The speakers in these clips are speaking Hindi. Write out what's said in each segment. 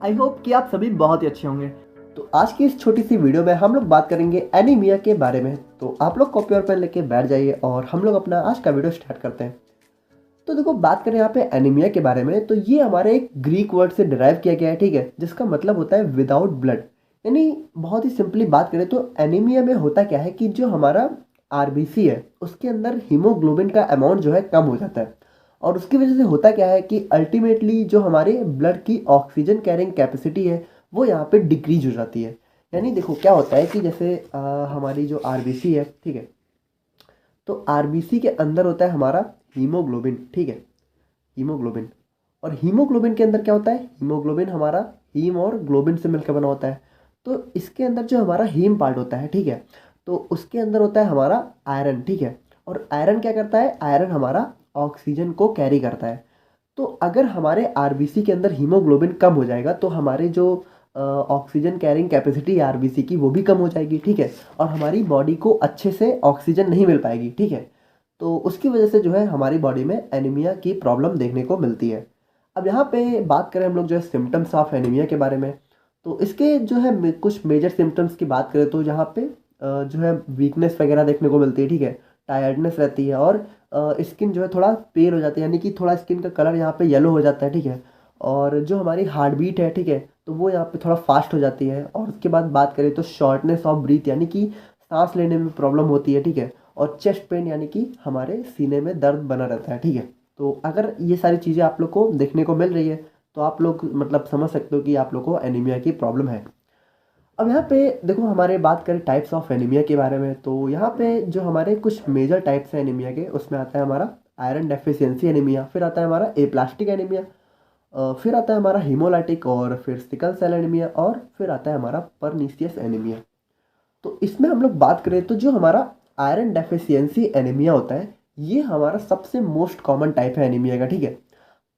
आई होप कि आप सभी बहुत ही अच्छे होंगे। तो आज की इस छोटी सी वीडियो में हम लोग बात करेंगे एनीमिया के बारे में। तो आप लोग कॉपी और पेन लेके बैठ जाइए और हम लोग अपना आज का वीडियो स्टार्ट करते हैं। तो देखो, बात करें यहाँ पे एनीमिया के बारे में, तो ये हमारे एक ग्रीक वर्ड से डिराइव किया गया है, ठीक है, जिसका मतलब होता है विदाउट ब्लड। यानी बहुत ही सिंपली बात करें तो एनीमिया में होता क्या है कि जो हमारा आरबीसी है उसके अंदर हीमोग्लोबिन का अमाउंट जो है कम हो जाता है। और उसकी वजह से होता क्या है कि अल्टीमेटली जो हमारे ब्लड की ऑक्सीजन कैरिंग कैपेसिटी है वो यहाँ पे डिक्रीज हो जाती है। यानी देखो क्या होता है कि जैसे हमारी जो आरबीसी है, ठीक है, तो आरबीसी के अंदर होता है हमारा हीमोग्लोबिन, ठीक है, हीमोग्लोबिन। और हीमोग्लोबिन के अंदर क्या होता है, हीमोग्लोबिन हमारा हीम और ग्लोबिन से मिलकर बना होता है। तो इसके अंदर जो हमारा हीम पार्ट होता है, ठीक है, तो उसके अंदर होता है हमारा आयरन, ठीक है। और आयरन क्या करता है, आयरन हमारा ऑक्सीजन को कैरी करता है। तो अगर हमारे आरबीसी के अंदर हीमोग्लोबिन कम हो जाएगा तो हमारे जो ऑक्सीजन कैरिंग कैपेसिटी है आरबीसी की वो भी कम हो जाएगी, ठीक है। और हमारी बॉडी को अच्छे से ऑक्सीजन नहीं मिल पाएगी, ठीक है। तो उसकी वजह से जो है हमारी बॉडी में एनीमिया की प्रॉब्लम देखने को मिलती है। अब यहाँ पे बात करें हम लोग जो है सिम्टम्स ऑफ एनीमिया के बारे में, तो इसके जो है कुछ मेजर सिम्टम्स की बात करें तो यहाँ पे जो है वीकनेस वगैरह देखने को मिलती है, ठीक है, टायर्डनेस रहती है और स्किन जो है थोड़ा पेल हो जाती है, यानी कि थोड़ा स्किन का कलर यहाँ पे येलो हो जाता है, ठीक है। और जो हमारी हार्ट बीट है, ठीक है, तो वो यहाँ पे थोड़ा फास्ट हो जाती है। और उसके बाद बात करें तो शॉर्टनेस ऑफ ब्रीथ, यानी कि सांस लेने में प्रॉब्लम होती है, ठीक है। और चेस्ट पेन, यानी कि हमारे सीने में दर्द बना रहता है, ठीक है। तो अगर ये सारी चीज़ें आप लोग को देखने को मिल रही है तो आप लोग मतलब समझ सकते हो कि आप लोग को एनीमिया की प्रॉब्लम है। अब यहाँ पे देखो, हमारे बात करें टाइप्स ऑफ एनीमिया के बारे में, तो यहाँ पे जो हमारे कुछ मेजर टाइप्स हैं एनीमिया के, उसमें आता है हमारा आयरन डेफिशिएंसी एनीमिया, फिर आता है हमारा एप्लास्टिक एनीमिया, फिर आता है हमारा हीमोलाइटिक, और फिर सिकल सेल एनीमिया, और फिर आता है हमारा परनीसियस एनीमिया। तो इसमें हम लोग बात करें तो जो हमारा आयरन डेफिशिएंसी एनीमिया होता है ये हमारा सबसे मोस्ट कॉमन टाइप है एनीमिया का, ठीक है।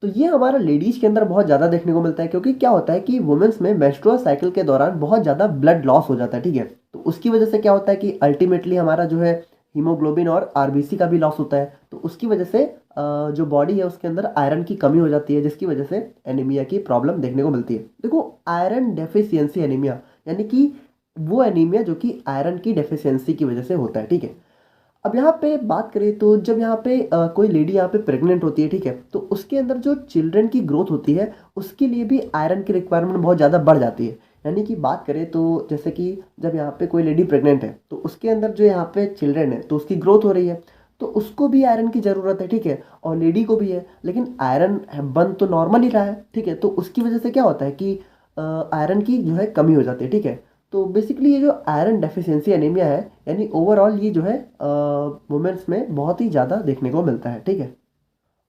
तो ये हमारा लेडीज के अंदर बहुत ज़्यादा देखने को मिलता है, क्योंकि क्या होता है कि वुमेन्स में मेंस्ट्रुअल साइकिल के दौरान बहुत ज़्यादा ब्लड लॉस हो जाता है, ठीक है। तो उसकी वजह से क्या होता है कि अल्टीमेटली हमारा जो है हीमोग्लोबिन और आरबीसी का भी लॉस होता है। तो उसकी वजह से जो बॉडी है उसके अंदर आयरन की कमी हो जाती है, जिसकी वजह से एनीमिया की प्रॉब्लम देखने को मिलती है। देखो, आयरन डेफिशिएंसी एनीमिया यानी कि वो एनीमिया जो कि आयरन की डेफिशिएंसी की वजह से होता है, ठीक है। अब यहाँ पे बात करें तो जब यहाँ पे कोई लेडी यहाँ पे प्रेग्नेंट होती है, ठीक है, तो उसके अंदर जो चिल्ड्रन की ग्रोथ होती है उसके लिए भी आयरन की रिक्वायरमेंट बहुत ज़्यादा बढ़ जाती है। यानी कि बात करें तो जैसे कि जब यहाँ पे कोई लेडी प्रेग्नेंट है तो उसके अंदर जो यहाँ पे चिल्ड्रन है तो उसकी ग्रोथ हो रही है, तो उसको भी आयरन की ज़रूरत है, ठीक है, और लेडी को भी है। लेकिन आयरन बन तो नॉर्मल ही रहा है, ठीक है, तो उसकी वजह से क्या होता है कि आयरन की जो है कमी हो जाती है, ठीक है। तो बेसिकली ये जो आयरन डेफिशिएंसी एनीमिया है, यानी ओवरऑल ये जो है वुमेन्स में बहुत ही ज़्यादा देखने को मिलता है, ठीक है।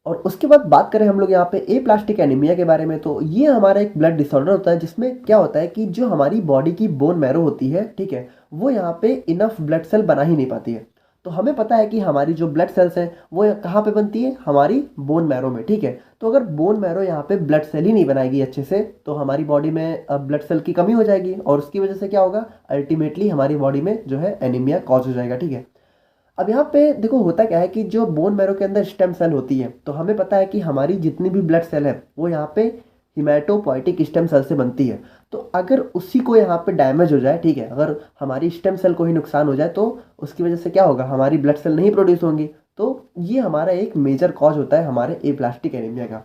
और उसके बाद बात करें हम लोग यहाँ पे ए प्लास्टिक एनीमिया के बारे में, तो ये हमारा एक ब्लड डिसऑर्डर होता है जिसमें क्या होता है कि जो हमारी बॉडी की बोन मैरो होती है, ठीक है, वो यहाँ पे इनफ ब्लड सेल बना ही नहीं पाती है। तो हमें पता है कि हमारी जो ब्लड सेल्स हैं वो कहाँ पे बनती है, हमारी बोन मैरो में, ठीक है। तो अगर बोन मैरो यहाँ पे ब्लड सेल ही नहीं बनाएगी अच्छे से तो हमारी बॉडी में ब्लड सेल की कमी हो जाएगी, और उसकी वजह से क्या होगा, अल्टीमेटली हमारी बॉडी में जो है एनीमिया कॉज हो जाएगा, ठीक है। अब यहाँ पे देखो होता क्या है कि जो बोन मैरो के अंदर स्टेम सेल होती है, तो हमें पता है कि हमारी जितनी भी ब्लड सेल है वो यहाँ पे हिमेटोपोइटिक स्टेम सेल से बनती है। तो अगर उसी को यहाँ पे डैमेज हो जाए, ठीक है, अगर हमारी स्टेम सेल को ही नुकसान हो जाए तो उसकी वजह से क्या होगा, हमारी ब्लड सेल नहीं प्रोड्यूस होंगी। तो ये हमारा एक मेजर कॉज होता है हमारे एप्लास्टिक एनीमिया का।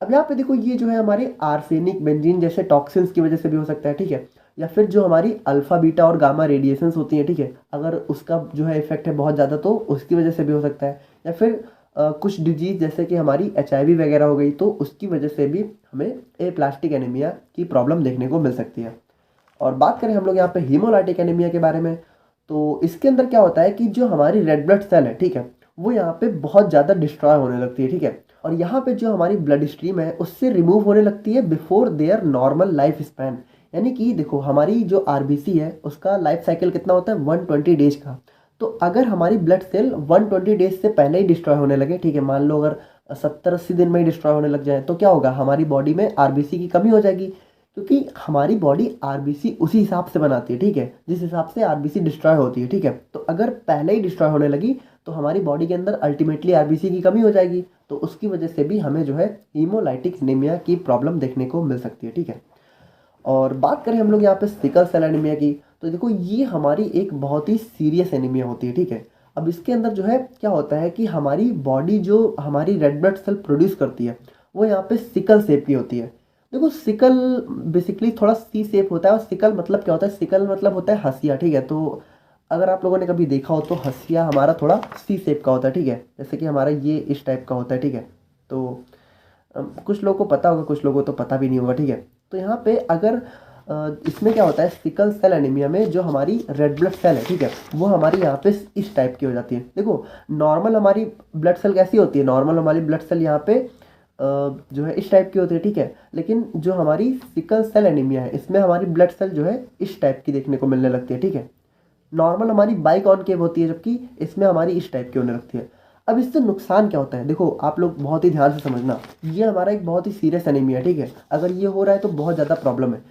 अब यहाँ पे देखो, ये जो है हमारे आर्सेनिक, बेंजीन जैसे टॉक्सिन्स की वजह से भी हो सकता है, ठीक है। या फिर जो हमारी अल्फा बीटा और गामा रेडिएशंस होती हैं, ठीक है, अगर उसका जो है इफेक्ट है बहुत ज़्यादा तो उसकी वजह से भी हो सकता है। या फिर कुछ डिजीज जैसे कि हमारी एचआईवी वगैरह हो गई तो उसकी वजह से भी हमें ए प्लास्टिक एनीमिया की प्रॉब्लम देखने को मिल सकती है। और बात करें हम लोग यहाँ पे हीमोलाइटिक एनीमिया के बारे में, तो इसके अंदर क्या होता है कि जो हमारी रेड ब्लड सेल है, ठीक है, वो यहाँ पे बहुत ज़्यादा डिस्ट्रॉय होने लगती है, ठीक है। और यहाँ पे जो हमारी ब्लड स्ट्रीम है उससे रिमूव होने लगती है before there normal life span. यानी कि देखो, हमारी जो आरबीसी है उसका लाइफ साइकिल कितना होता है, 120 डेज का। तो अगर हमारी ब्लड सेल 120 डेज से पहले ही डिस्ट्रॉय होने लगे, ठीक है, मान लो अगर 70-80 दिन में ही डिस्ट्रॉय होने लग जाए, तो क्या होगा, हमारी बॉडी में आरबीसी की कमी हो जाएगी। क्योंकि हमारी बॉडी आरबीसी उसी हिसाब से बनाती है, ठीक है, जिस हिसाब से आरबीसी डिस्ट्रॉय होती है, ठीक है। तो अगर पहले ही डिस्ट्रॉय होने लगी तो हमारी बॉडी के अंदर अल्टीमेटली आरबीसी की कमी हो जाएगी। तो उसकी वजह से भी हमें जो है हीमोलाइटिक एनीमिया की प्रॉब्लम देखने को मिल सकती है, ठीक है। और बात करें हम लोग यहाँ पे सिकल सेल एनीमिया की, तो देखो ये हमारी एक बहुत ही सीरियस एनीमिया होती है, ठीक है। अब इसके अंदर जो है क्या होता है कि हमारी बॉडी जो हमारी रेड ब्लड सेल प्रोड्यूस करती है वो यहाँ पे सिकल शेप की होती है। देखो सिकल बेसिकली थोड़ा सी शेप होता है, और सिकल मतलब क्या होता है, सिकल मतलब होता है हंसिया, ठीक है। तो अगर आप लोगों ने कभी देखा हो तो हंसिया हमारा थोड़ा सी शेप का होता है, ठीक है। जैसे कि हमारा ये इस टाइप का होता है, ठीक है। तो कुछ लोगों को पता होगा, कुछ लोगों को तो पता भी नहीं होगा, ठीक है। तो यहाँ पे अगर इसमें क्या होता है, सिकल सेल एनीमिया में जो हमारी रेड ब्लड सेल है, ठीक है, वो हमारी यहाँ पे इस टाइप की हो जाती है। देखो नॉर्मल हमारी ब्लड सेल कैसी होती है, नॉर्मल हमारी ब्लड सेल यहाँ पे जो है इस टाइप की होती है, ठीक है। लेकिन जो हमारी सिकल सेल एनीमिया है इसमें हमारी ब्लड सेल जो है इस टाइप की देखने को मिलने लगती है, ठीक है। नॉर्मल हमारी बाई कॉनकेव होती है, जबकि इसमें हमारी इस टाइप की होने लगती है। अब इससे नुकसान क्या होता है, देखो आप लोग बहुत ही ध्यान से समझना, ये हमारा एक बहुत ही सीरियस एनीमिया है, ठीक है। अगर ये हो रहा है तो बहुत ज़्यादा प्रॉब्लम है।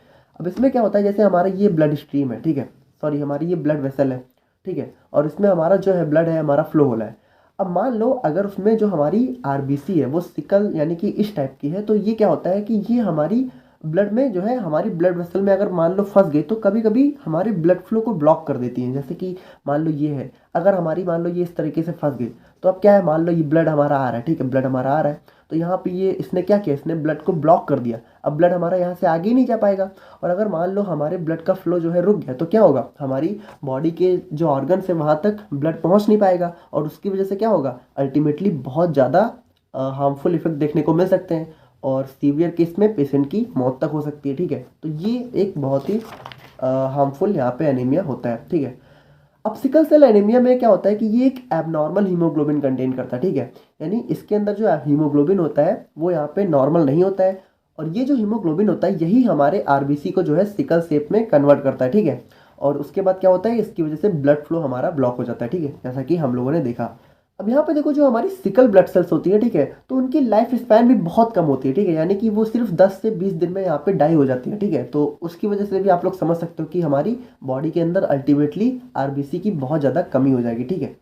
अब इसमें क्या होता है, जैसे हमारा ये ब्लड स्ट्रीम है, ठीक है, सॉरी हमारी ये ब्लड वेसल है, ठीक है, और इसमें हमारा जो है ब्लड है हमारा फ्लो हो रहा है। अब मान लो अगर उसमें जो हमारी आरबीसी है वो सिकल यानी कि इस टाइप की है, तो ये क्या होता है कि ये हमारी ब्लड में जो है हमारी ब्लड वेसल में अगर मान लो फंस गई तो कभी कभी हमारे ब्लड फ्लो को ब्लॉक कर देती है। जैसे कि मान लो ये है, अगर हमारी मान लो ये इस तरीके से फंस गई, तो अब क्या है, मान लो ये ब्लड हमारा आ रहा है, ठीक है, ब्लड हमारा आ रहा है, तो यहाँ पे ये इसने क्या किया, इसने ब्लड को ब्लॉक कर दिया। अब ब्लड हमारा यहाँ से आगे ही नहीं जा पाएगा। और अगर मान लो हमारे ब्लड का फ्लो जो है रुक गया, तो क्या होगा, हमारी बॉडी के जो ऑर्गन है वहाँ तक ब्लड पहुँच नहीं पाएगा, और उसकी वजह से क्या होगा, अल्टीमेटली बहुत ज़्यादा हार्मफुल इफेक्ट देखने को मिल सकते हैं, और सीवियर केस में पेशेंट की मौत तक हो सकती है, ठीक है। तो ये एक बहुत ही हार्मफुल यहाँ पे एनीमिया होता है, ठीक है। अब सिकल सेल एनीमिया में क्या होता है कि ये एक एबनॉर्मल हीमोग्लोबिन कंटेन करता है, ठीक है। यानी इसके अंदर जो हीमोग्लोबिन होता है वो यहाँ पे नॉर्मल नहीं होता है, और ये जो हीमोग्लोबिन होता है यही हमारे आरबीसी को जो है सिकल शेप में कन्वर्ट करता है, ठीक है। और उसके बाद क्या होता है, इसकी वजह से ब्लड फ्लो हमारा ब्लॉक हो जाता है, ठीक है, जैसा कि हम लोगों ने देखा। अब यहाँ पे देखो जो हमारी सिकल ब्लड सेल्स होती है, ठीक है, तो उनकी लाइफ स्पैन भी बहुत कम होती है, ठीक है। यानी कि वो सिर्फ 10 से 20 दिन में यहाँ पे डाई हो जाती है, ठीक है। तो उसकी वजह से भी आप लोग समझ सकते हो कि हमारी बॉडी के अंदर अल्टीमेटली आरबीसी की बहुत ज़्यादा कमी हो जाएगी, ठीक है।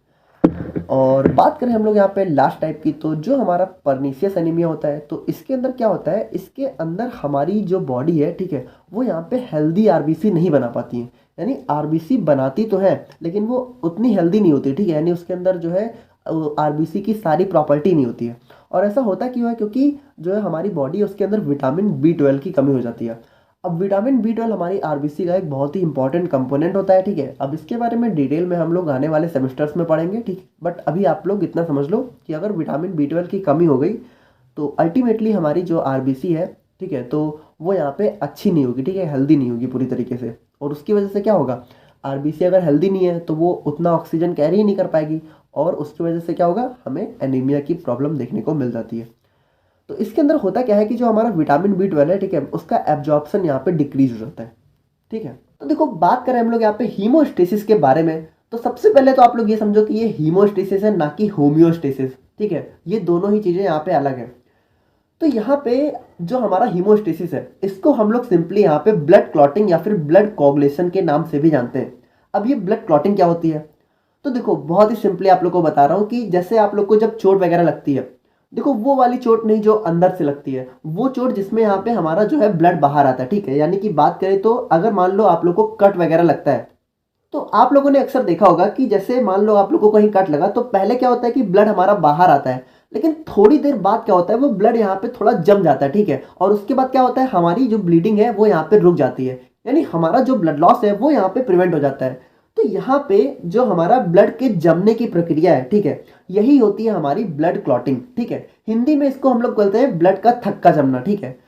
और बात करें हम लोग यहाँ पे लास्ट टाइप की, तो जो हमारा परनीशियस एनीमिया होता है, तो इसके अंदर क्या होता है, इसके अंदर हमारी जो बॉडी है, ठीक है, वो यहाँ पे हेल्दी आरबीसी नहीं बना पाती है। यानी आरबीसी बनाती तो है लेकिन वो उतनी हेल्दी नहीं होती, ठीक है। यानी उसके अंदर जो है आरबीसी की सारी प्रॉपर्टी नहीं होती है। और ऐसा होता क्यों है, क्योंकि जो है हमारी बॉडी है उसके अंदर विटामिन B12 की कमी हो जाती है। अब विटामिन B12 हमारी आरबीसी का एक बहुत ही इंपॉर्टेंट कंपोनेंट होता है, ठीक है। अब इसके बारे में डिटेल में हम लोग आने वाले सेमेस्टर्स में पढ़ेंगे, ठीक है। बट अभी आप लोग इतना समझ लो कि अगर विटामिन B12 की कमी हो गई तो अल्टीमेटली हमारी जो आरबीसी है, ठीक है, तो वो यहाँ पे अच्छी नहीं होगी, ठीक है, हेल्दी नहीं होगी पूरी तरीके से। और उसकी वजह से क्या होगा, आरबीसी अगर हेल्दी नहीं है तो वो उतना ऑक्सीजन कैरी ही नहीं कर पाएगी, और उसकी वजह से क्या होगा, हमें एनीमिया की प्रॉब्लम देखने को मिल जाती है। तो इसके अंदर होता क्या है कि जो हमारा विटामिन B12 है, ठीक है, उसका एब्जॉर्प्शन यहाँ पे डिक्रीज हो जाता है, ठीक है। तो देखो बात करें हम लोग यहाँ पे हीमोस्टेसिस के बारे में, तो सबसे पहले तो आप लोग ये समझो कि ये हीमोस्टेसिस है ना कि होम्योस्टेसिस, ठीक है। ये दोनों ही चीज़ें यहाँ पे अलग है। तो यहाँ पे जो हमारा हीमोस्टेसिस है इसको हम लोग सिंपली यहाँ पे ब्लड क्लॉटिंग या फिर ब्लड कोगुलेशन के नाम से भी जानते हैं। अब ये ब्लड क्लॉटिंग क्या होती है, तो देखो बहुत ही सिंपली आप लोग को बता रहा हूँ कि जैसे आप लोग को जब चोट वगैरह लगती है, देखो वो वाली चोट नहीं जो अंदर से लगती है, वो चोट जिसमें यहाँ पे हमारा जो है ब्लड बाहर आता है, ठीक है। यानी कि बात करें तो अगर मान लो आप लोग को कट वगैरह लगता है, तो आप लोगों ने अक्सर देखा होगा कि जैसे मान लो आप लोगों को कहीं कट लगा तो पहले क्या होता है कि ब्लड हमारा बाहर आता है, लेकिन थोड़ी देर बाद क्या होता है, वो ब्लड यहाँ पे थोड़ा जम जाता है, ठीक है। और उसके बाद क्या होता है, हमारी जो ब्लीडिंग है वो यहाँ पे रुक जाती है, यानी हमारा जो ब्लड लॉस है वो यहाँ पे प्रिवेंट हो जाता है। तो यहाँ पे जो हमारा ब्लड के जमने की प्रक्रिया है, ठीक है, यही होती है हमारी ब्लड क्लॉटिंग, ठीक है। हिंदी में इसको हम लोग बोलते हैं ब्लड का थक्का जमना, ठीक है।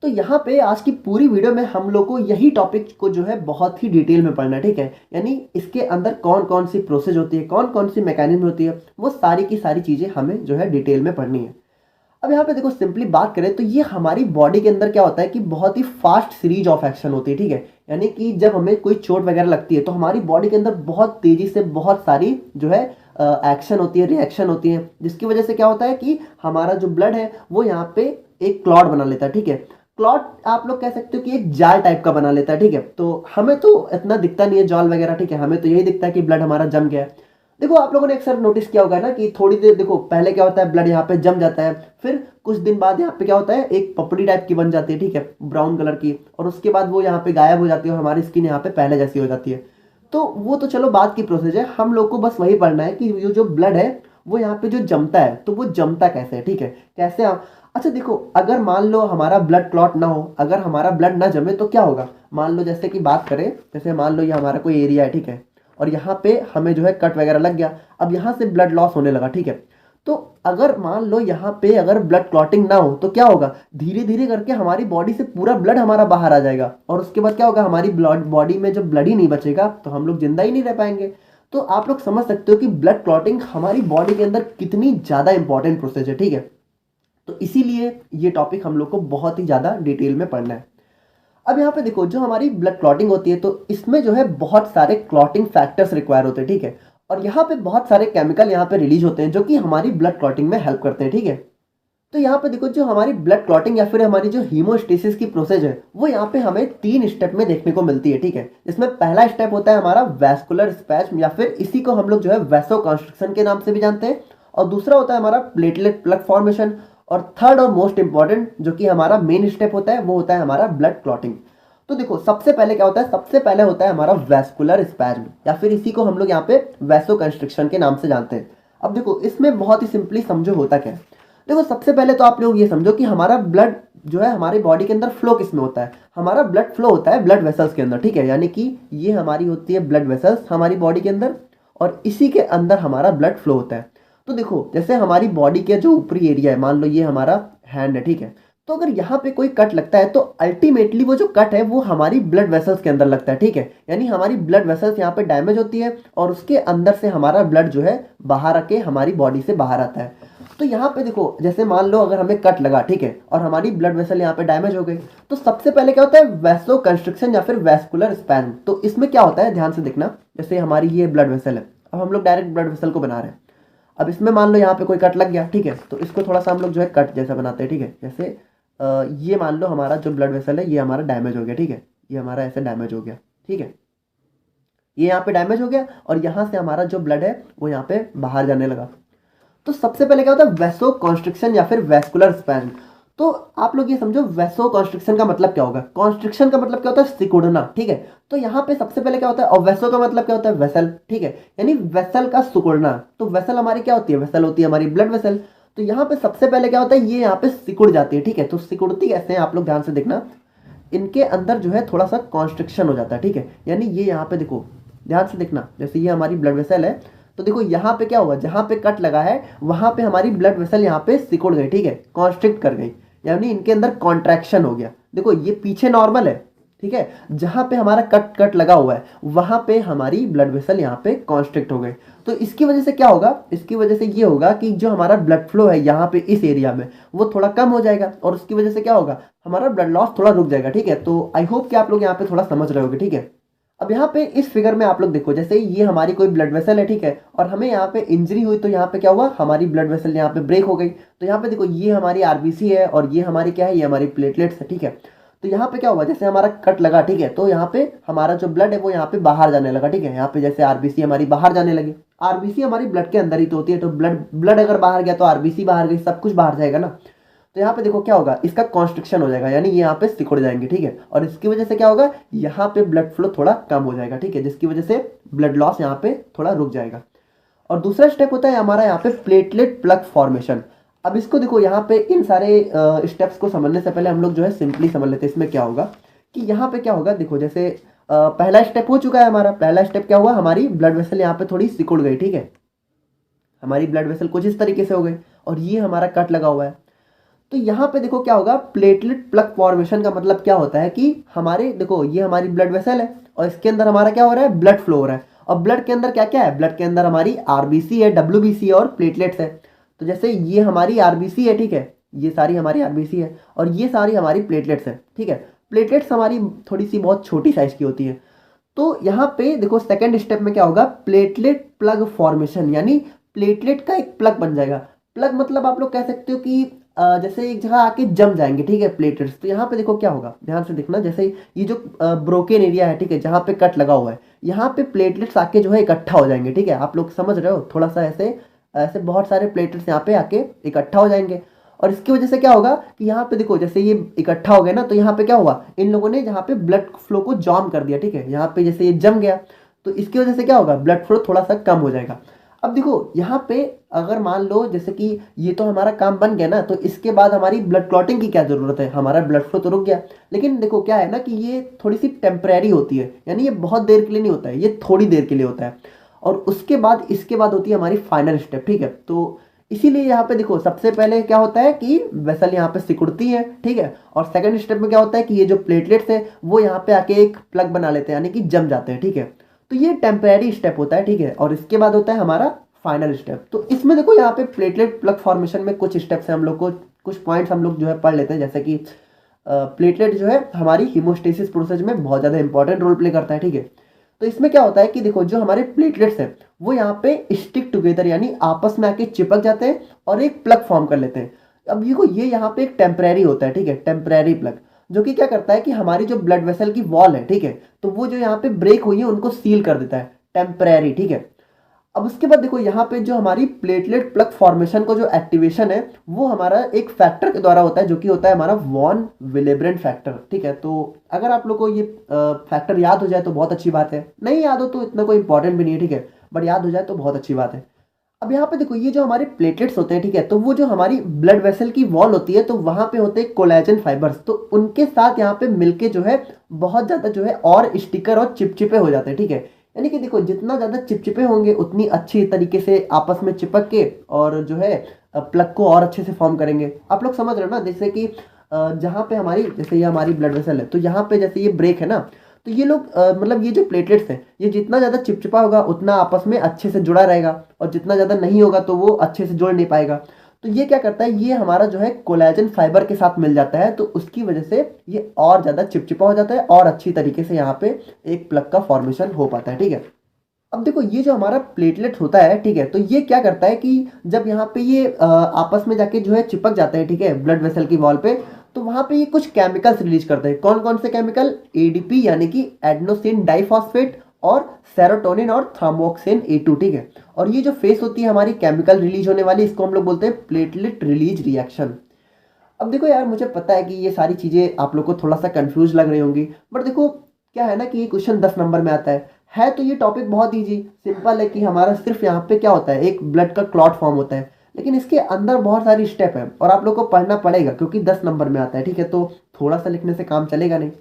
तो यहाँ पे आज की पूरी वीडियो में हम लोग को यही टॉपिक को जो है बहुत ही डिटेल में पढ़ना है, ठीक है। यानी इसके अंदर कौन कौन सी प्रोसेस होती है, कौन कौन सी मैकेनिज्म होती है, वो सारी की सारी चीज़ें हमें जो है डिटेल में पढ़नी है। अब यहाँ पे देखो सिंपली बात करें तो ये हमारी बॉडी के अंदर क्या होता है कि बहुत ही फास्ट सीरीज ऑफ एक्शन होती है, ठीक है। यानी कि जब हमें कोई चोट वगैरह लगती है तो हमारी बॉडी के अंदर बहुत तेजी से बहुत सारी जो है एक्शन होती है, रिएक्शन होती है, जिसकी वजह से क्या होता है कि हमारा जो ब्लड है वो यहाँ पे एक क्लॉट बना लेता है, ठीक है। क्लॉट आप लोग कह सकते हो कि एक जाल टाइप का बना लेता है, ठीक है। तो हमें तो इतना दिखता नहीं है जाल वगैरह, ठीक है, हमें तो यही दिखता है कि ब्लड हमारा जम गया है। देखो आप लोगों ने अक्सर नोटिस किया होगा ना कि थोड़ी देर देखो पहले क्या होता है, ब्लड यहाँ पे जम जाता है, फिर कुछ दिन बाद यहाँ पे क्या होता है, एक पपड़ी टाइप की बन जाती है, ठीक है, ब्राउन कलर की, और उसके बाद वो यहाँ पे गायब हो जाती है और हमारी स्किन यहाँ पे पहले जैसी हो जाती है। तो वो तो चलो बात की प्रोसेस है, हम लोग को बस वही पढ़ना है कि ये जो ब्लड है वो यहाँ पे जो जमता है तो वो जमता कैसे है, ठीक है, कैसे अच्छा देखो, अगर मान लो हमारा ब्लड क्लॉट ना हो, अगर हमारा ब्लड ना जमे तो क्या होगा। मान लो जैसे कि बात करें, जैसे मान लो ये हमारा कोई एरिया है, ठीक है, और यहाँ पे हमें जो है कट वगैरह लग गया, अब यहाँ से ब्लड लॉस होने लगा, ठीक है। तो अगर मान लो यहाँ पे अगर ब्लड क्लॉटिंग ना हो तो क्या होगा, धीरे धीरे करके हमारी बॉडी से पूरा ब्लड हमारा बाहर आ जाएगा, और उसके बाद क्या होगा, हमारी ब्लड बॉडी में जब ब्लड ही नहीं बचेगा तो हम लोग जिंदा ही नहीं रह पाएंगे। तो आप लोग समझ सकते हो कि ब्लड क्लॉटिंग हमारी बॉडी के अंदर कितनी ज़्यादा इंपॉर्टेंट प्रोसेस है, ठीक है। तो इसीलिए ये टॉपिक हम लोग को बहुत ही ज़्यादा डिटेल में पढ़ना है। अब यहाँ पे देखो, जो हमारी ब्लड क्लॉटिंग होती है तो इसमें जो है बहुत सारे क्लॉटिंग फैक्टर्स रिक्वायर होते हैं, ठीक है, और यहाँ पे बहुत सारे केमिकल यहाँ पे रिलीज होते हैं जो कि हमारी ब्लड क्लॉटिंग में हेल्प करते हैं, ठीक है। तो यहाँ पे देखो, जो हमारी ब्लड क्लॉटिंग या फिर हमारी जो हीमोस्टेसिस की प्रोसेस है वो यहाँ पे हमें 3 स्टेप में देखने को मिलती है, ठीक है। इसमें पहला स्टेप होता है हमारा वैस्कुलर स्पैज्म, या फिर इसी को हम लोग जो है वैसोकंस्ट्रिक्शन के नाम से भी जानते हैं, और दूसरा होता है हमारा प्लेटलेट प्लग फॉर्मेशन, और थर्ड और मोस्ट इंपॉर्टेंट जो कि हमारा मेन स्टेप होता है वो होता है हमारा ब्लड क्लॉटिंग। तो देखो सबसे पहले क्या होता है, सबसे पहले होता है हमारा वैस्कुलर स्पैज्म, या फिर इसी को हम लोग यहाँ पे वैसोकंस्ट्रिक्शन के नाम से जानते हैं। अब देखो इसमें बहुत ही सिंपली समझो होता क्या है। देखो सबसे पहले तो आप लोग ये समझो कि हमारा ब्लड जो है हमारी बॉडी के अंदर फ्लो किस में होता है, हमारा ब्लड फ्लो होता है ब्लड वेसल्स के अंदर, ठीक है, यानी कि ये हमारी होती है ब्लड वेसल्स हमारी बॉडी के अंदर, और इसी के अंदर हमारा ब्लड फ्लो होता है। तो देखो जैसे हमारी बॉडी के जो ऊपरी एरिया है, मान लो ये हमारा हैंड है, ठीक है, तो अगर यहाँ पे कोई कट लगता है तो अल्टीमेटली वो जो कट है वो हमारी ब्लड वेसल्स के अंदर लगता है, ठीक है, यानी हमारी ब्लड वेसल्स यहाँ पे डैमेज होती है और उसके अंदर से हमारा ब्लड जो है बाहर आके हमारी बॉडी से बाहर आता है। तो यहाँ पे देखो, जैसे मान लो अगर हमें कट लगा, ठीक है, और हमारी ब्लड वेसल यहाँ पे डैमेज हो गई, तो सबसे पहले क्या होता है, वैसो कंस्ट्रिक्शन या फिर वैस्कुलर स्पैज्म। तो इसमें क्या होता है, ध्यान से देखना, जैसे हमारी ये ब्लड वेसल है, अब हम लोग डायरेक्ट ब्लड वेसल को बना रहे हैं, अब इसमें मान लो यहाँ पे कोई कट लग गया, ठीक है, तो इसको थोड़ा सा हम लोग जो है कट जैसा बनाते हैं, ठीक है, जैसे ये मान लो हमारा जो ब्लड वेसल है ये हमारा डैमेज हो गया, ठीक है, ये हमारा ऐसे डैमेज हो गया, ठीक है, ये यहाँ पे डैमेज हो गया और यहाँ से हमारा जो ब्लड है वो यहाँ पे बाहर जाने लगा। तो सबसे पहले क्या होता है, वैसो कॉन्स्ट्रिक्शन या फिर वैस्कुलर स्पैज्म। तो आप लोग ये समझो वैसो कॉन्स्ट्रिक्शन का मतलब क्या होगा, कॉन्स्ट्रिक्शन का मतलब क्या होता है, सिकुड़ना, ठीक है। तो यहाँ पे सबसे पहले क्या होता है, और वैसो का मतलब क्या होता है, वेसल, ठीक है, यानी वेसल का सिकुड़ना। तो वेसल हमारी क्या होती है, वेसल होती है हमारी ब्लड वेसल। तो यहाँ पे सबसे पहले क्या होता है, ये यहाँ पे सिकुड़ जाती है, ठीक है। तो सिकुड़ती कैसे है, आप लोग ध्यान से देखना, इनके अंदर जो है थोड़ा सा कॉन्स्ट्रिक्शन हो जाता है, ठीक है, यानी ये यहाँ पे देखो, ध्यान से देखना, जैसे ये हमारी ब्लड वेसल है, तो देखो यहाँ पे क्या हुआ, जहाँ पे कट लगा है वहां पे हमारी ब्लड वेसल यहाँ पे सिकुड़ गई, ठीक है, कॉन्स्ट्रिक्ट कर गई, यानी इनके अंदर कॉन्ट्रैक्शन हो गया। देखो ये पीछे नॉर्मल है, ठीक है, जहां पे हमारा कट कट लगा हुआ है वहां पे हमारी ब्लड वेसल यहाँ पे कॉन्स्ट्रिक्ट हो गई। तो इसकी वजह से क्या होगा, इसकी वजह से ये होगा कि जो हमारा ब्लड फ्लो है यहाँ पे इस एरिया में वो थोड़ा कम हो जाएगा, और उसकी वजह से क्या होगा, हमारा ब्लड लॉस थोड़ा रुक जाएगा, ठीक है। तो आई होप कि आप लोग यहाँ पे थोड़ा समझ रहे होगे, ठीक है। अब यहाँ पे इस फिगर में आप लोग देखो, जैसे ये हमारी कोई ब्लड वेसल है, ठीक है, और हमें यहाँ पे इंजरी हुई, तो यहाँ पे क्या हुआ, हमारी ब्लड वेसल यहाँ पे ब्रेक हो गई। तो यहाँ पे देखो ये हमारी आरबीसी है और ये हमारी क्या है, ये हमारी प्लेटलेट्स है, ठीक है। तो यहाँ पे क्या हुआ, जैसे हमारा कट लगा, ठीक है, तो यहाँ पे हमारा जो ब्लड है वो यहाँ पे बाहर जाने लगा, ठीक है, यहाँ पे जैसे आरबीसी हमारी बाहर जाने लगी। आरबीसी हमारी ब्लड के अंदर ही तो होती है, तो ब्लड ब्लड अगर बाहर गया तो आरबीसी बाहर गई, सब कुछ बाहर जाएगा ना। तो यहाँ पे देखो क्या होगा, इसका कॉन्स्ट्रिक्शन हो जाएगा, यानी ये यहाँ पे सिकुड़ जाएंगे, ठीक है, और इसकी वजह से क्या होगा, यहाँ पे ब्लड फ्लो थोड़ा कम हो जाएगा, ठीक है, जिसकी वजह से ब्लड लॉस यहाँ पे थोड़ा रुक जाएगा। और दूसरा स्टेप होता है हमारा यहाँ पे प्लेटलेट प्लग फॉर्मेशन। अब इसको देखो, यहाँ पे इन सारे स्टेप्स को समझने से पहले हम लोग जो है सिंपली समझ लेते हैं इसमें क्या होगा, कि यहाँ पे क्या होगा, देखो जैसे पहला स्टेप हो चुका है हमारा, पहला स्टेप क्या हुआ, हमारी ब्लड वेसल यहाँ पे थोड़ी सिकुड़ गई, ठीक है, हमारी ब्लड वेसल कुछ इस तरीके से हो गई, और ये हमारा कट लगा हुआ है। तो यहाँ पे देखो क्या होगा, प्लेटलेट प्लग फॉर्मेशन का मतलब क्या होता है कि हमारे देखो ये हमारी ब्लड वेसल है और इसके अंदर हमारा क्या हो रहा है, ब्लड फ्लो हो रहा है। और ब्लड के अंदर क्या क्या है, ब्लड के अंदर हमारी आरबीसी है, डब्ल्यूबीसी है और प्लेटलेट्स है। तो जैसे ये हमारी आरबीसी है, ठीक है, ये सारी हमारी आरबीसी है और ये सारी हमारी प्लेटलेट्स है, ठीक है। प्लेटलेट्स हमारी थोड़ी सी बहुत छोटी साइज की होती है। तो यहाँ पे देखो सेकेंड स्टेप में क्या होगा, प्लेटलेट प्लग फॉर्मेशन, यानी प्लेटलेट का एक प्लग बन जाएगा। प्लग मतलब आप लोग कह सकते हो कि जैसे एक जगह आके जम जाएंगे, ठीक है, प्लेटलेट्स। तो यहाँ पे देखो क्या होगा, ध्यान से देखना, जैसे ये जो ब्रोकन एरिया है, ठीक है, जहाँ पे कट लगा हुआ है, यहाँ पे प्लेटलेट्स आके जो है इकट्ठा हो जाएंगे, ठीक है। आप लोग समझ रहे हो, थोड़ा सा ऐसे ऐसे बहुत सारे प्लेटलेट्स यहाँ पे आके इकट्ठा हो जाएंगे। और इसकी वजह से क्या होगा कि यहाँ पे देखो जैसे ये इकट्ठा हो गया ना, तो यहाँ पे क्या हुआ, इन लोगों ने यहाँ पे ब्लड फ्लो को जाम कर दिया, ठीक है। यहाँ पे जैसे ये जम गया, तो इसकी वजह से क्या होगा, ब्लड फ्लो थोड़ा सा कम हो जाएगा। अब देखो यहाँ पे अगर मान लो जैसे कि ये तो हमारा काम बन गया ना, तो इसके बाद हमारी ब्लड क्लॉटिंग की क्या ज़रूरत है, हमारा ब्लड फ्लो तो रुक गया। लेकिन देखो क्या है ना कि ये थोड़ी सी टेम्परेरी होती है, यानी ये बहुत देर के लिए नहीं होता है, ये थोड़ी देर के लिए होता है। और उसके बाद इसके बाद होती है हमारी फाइनल स्टेप, ठीक है। तो इसीलिए यहाँ पे देखो सबसे पहले क्या होता है कि वेसल यहाँ पे सिकुड़ती है, ठीक है। और सेकंड स्टेप में क्या होता है कि ये जो प्लेटलेट्स है वो यहाँ पे आके एक प्लग बना लेते हैं, यानी कि जम जाते हैं, ठीक है। तो ये टेम्परेरी स्टेप होता है, ठीक है। और इसके बाद होता है हमारा फाइनल स्टेप। तो इसमें देखो यहाँ पे प्लेटलेट प्लग फॉर्मेशन में कुछ स्टेप्स हैं, हम लोग को कुछ पॉइंट्स हम लोग जो है पढ़ लेते हैं। जैसे कि प्लेटलेट जो है हमारी हीमोस्टेसिस प्रोसेस में बहुत ज़्यादा इंपॉर्टेंट रोल प्ले करता है, ठीक है। तो इसमें क्या होता है कि देखो जो हमारे प्लेटलेट्स हैं वो यहाँ पे स्टिक टुगेदर, यानी आपस में आके चिपक जाते हैं और एक प्लग फॉर्म कर लेते हैं। अब देखो ये यहाँ पे एक टेम्परेरी होता है, ठीक है, टेम्परेरी प्लग, जो कि क्या करता है कि हमारी जो ब्लड वेसल की वॉल है, ठीक है, तो वो जो यहाँ पे ब्रेक हुई है उनको सील कर देता है, टेम्परेरी, ठीक है। अब उसके बाद देखो यहाँ पे जो हमारी प्लेटलेट प्लग फॉर्मेशन को जो एक्टिवेशन है वो हमारा एक फैक्टर के द्वारा होता है, जो कि होता है हमारा वॉन विलेब्रेंट फैक्टर, ठीक है। तो अगर आप लोग को ये फैक्टर याद हो जाए तो बहुत अच्छी बात है, नहीं याद हो तो इतना कोई इंपॉर्टेंट भी नहीं है, ठीक है, बट याद हो जाए तो बहुत अच्छी बात है। अब यहाँ पे देखो ये जो हमारे प्लेटलेट्स होते हैं, ठीक है, तो वो जो हमारी ब्लड वेसल की वॉल होती है तो वहाँ पे होते हैं कोलेजन फाइबर्स, तो उनके साथ यहाँ पे मिलके जो है बहुत ज़्यादा जो है और स्टिकर और चिपचिपे हो जाते हैं, ठीक है। यानी कि देखो जितना ज़्यादा चिपचिपे होंगे उतनी अच्छी तरीके से आपस में चिपक के और जो है प्लग को और अच्छे से फॉर्म करेंगे। आप लोग समझ रहे हो ना, जैसे कि जहाँ पे हमारी जैसे ये हमारी ब्लड वेसल है, तो यहाँ पे जैसे ये ब्रेक है ना, तो ये लोग मतलब ये जो प्लेटलेट्स हैं ये जितना ज़्यादा चिपचिपा होगा उतना आपस में अच्छे से जुड़ा रहेगा, और जितना ज़्यादा नहीं होगा तो वो अच्छे से जुड़ नहीं पाएगा। तो ये क्या करता है, ये हमारा जो है कोलेजन फाइबर के साथ मिल जाता है, तो उसकी वजह से ये और ज़्यादा चिपचिपा हो जाता है और अच्छी तरीके से यहाँ पे एक प्लग का फॉर्मेशन हो पाता है, ठीक है। अब देखो ये जो हमारा प्लेटलेट होता है, ठीक है, तो ये क्या करता है कि जब यहाँ पे ये आपस में जाके जो है चिपक जाते हैं, ठीक है, ब्लड वेसल की वॉल पे, तो वहाँ पे ये कुछ केमिकल्स रिलीज करते हैं। कौन कौन से केमिकल, एडीपी यानी कि एडेनोसिन डाइफॉस्फेट, और सेरोटोनिन और थ्रोम्बोक्सिन ए2, ठीक है। और ये जो फेस होती है हमारी केमिकल रिलीज होने वाली, इसको हम लोग बोलते हैं प्लेटलेट रिलीज रिएक्शन। अब देखो यार मुझे पता है कि ये सारी चीज़ें आप लोग को थोड़ा सा कंफ्यूज लग रही होंगी, बट देखो क्या है ना कि ये क्वेश्चन 10 नंबर में आता है तो ये टॉपिक बहुत ईजी सिंपल है कि हमारा सिर्फ यहाँ पे क्या होता है, एक ब्लड का क्लॉट फॉर्म होता है, लेकिन इसके अंदर बहुत सारी स्टेप है और आप लोग को पढ़ना पड़ेगा क्योंकि 10 नंबर में आता है, ठीक है। तो थोड़ा सा लिखने से काम चलेगा नहीं।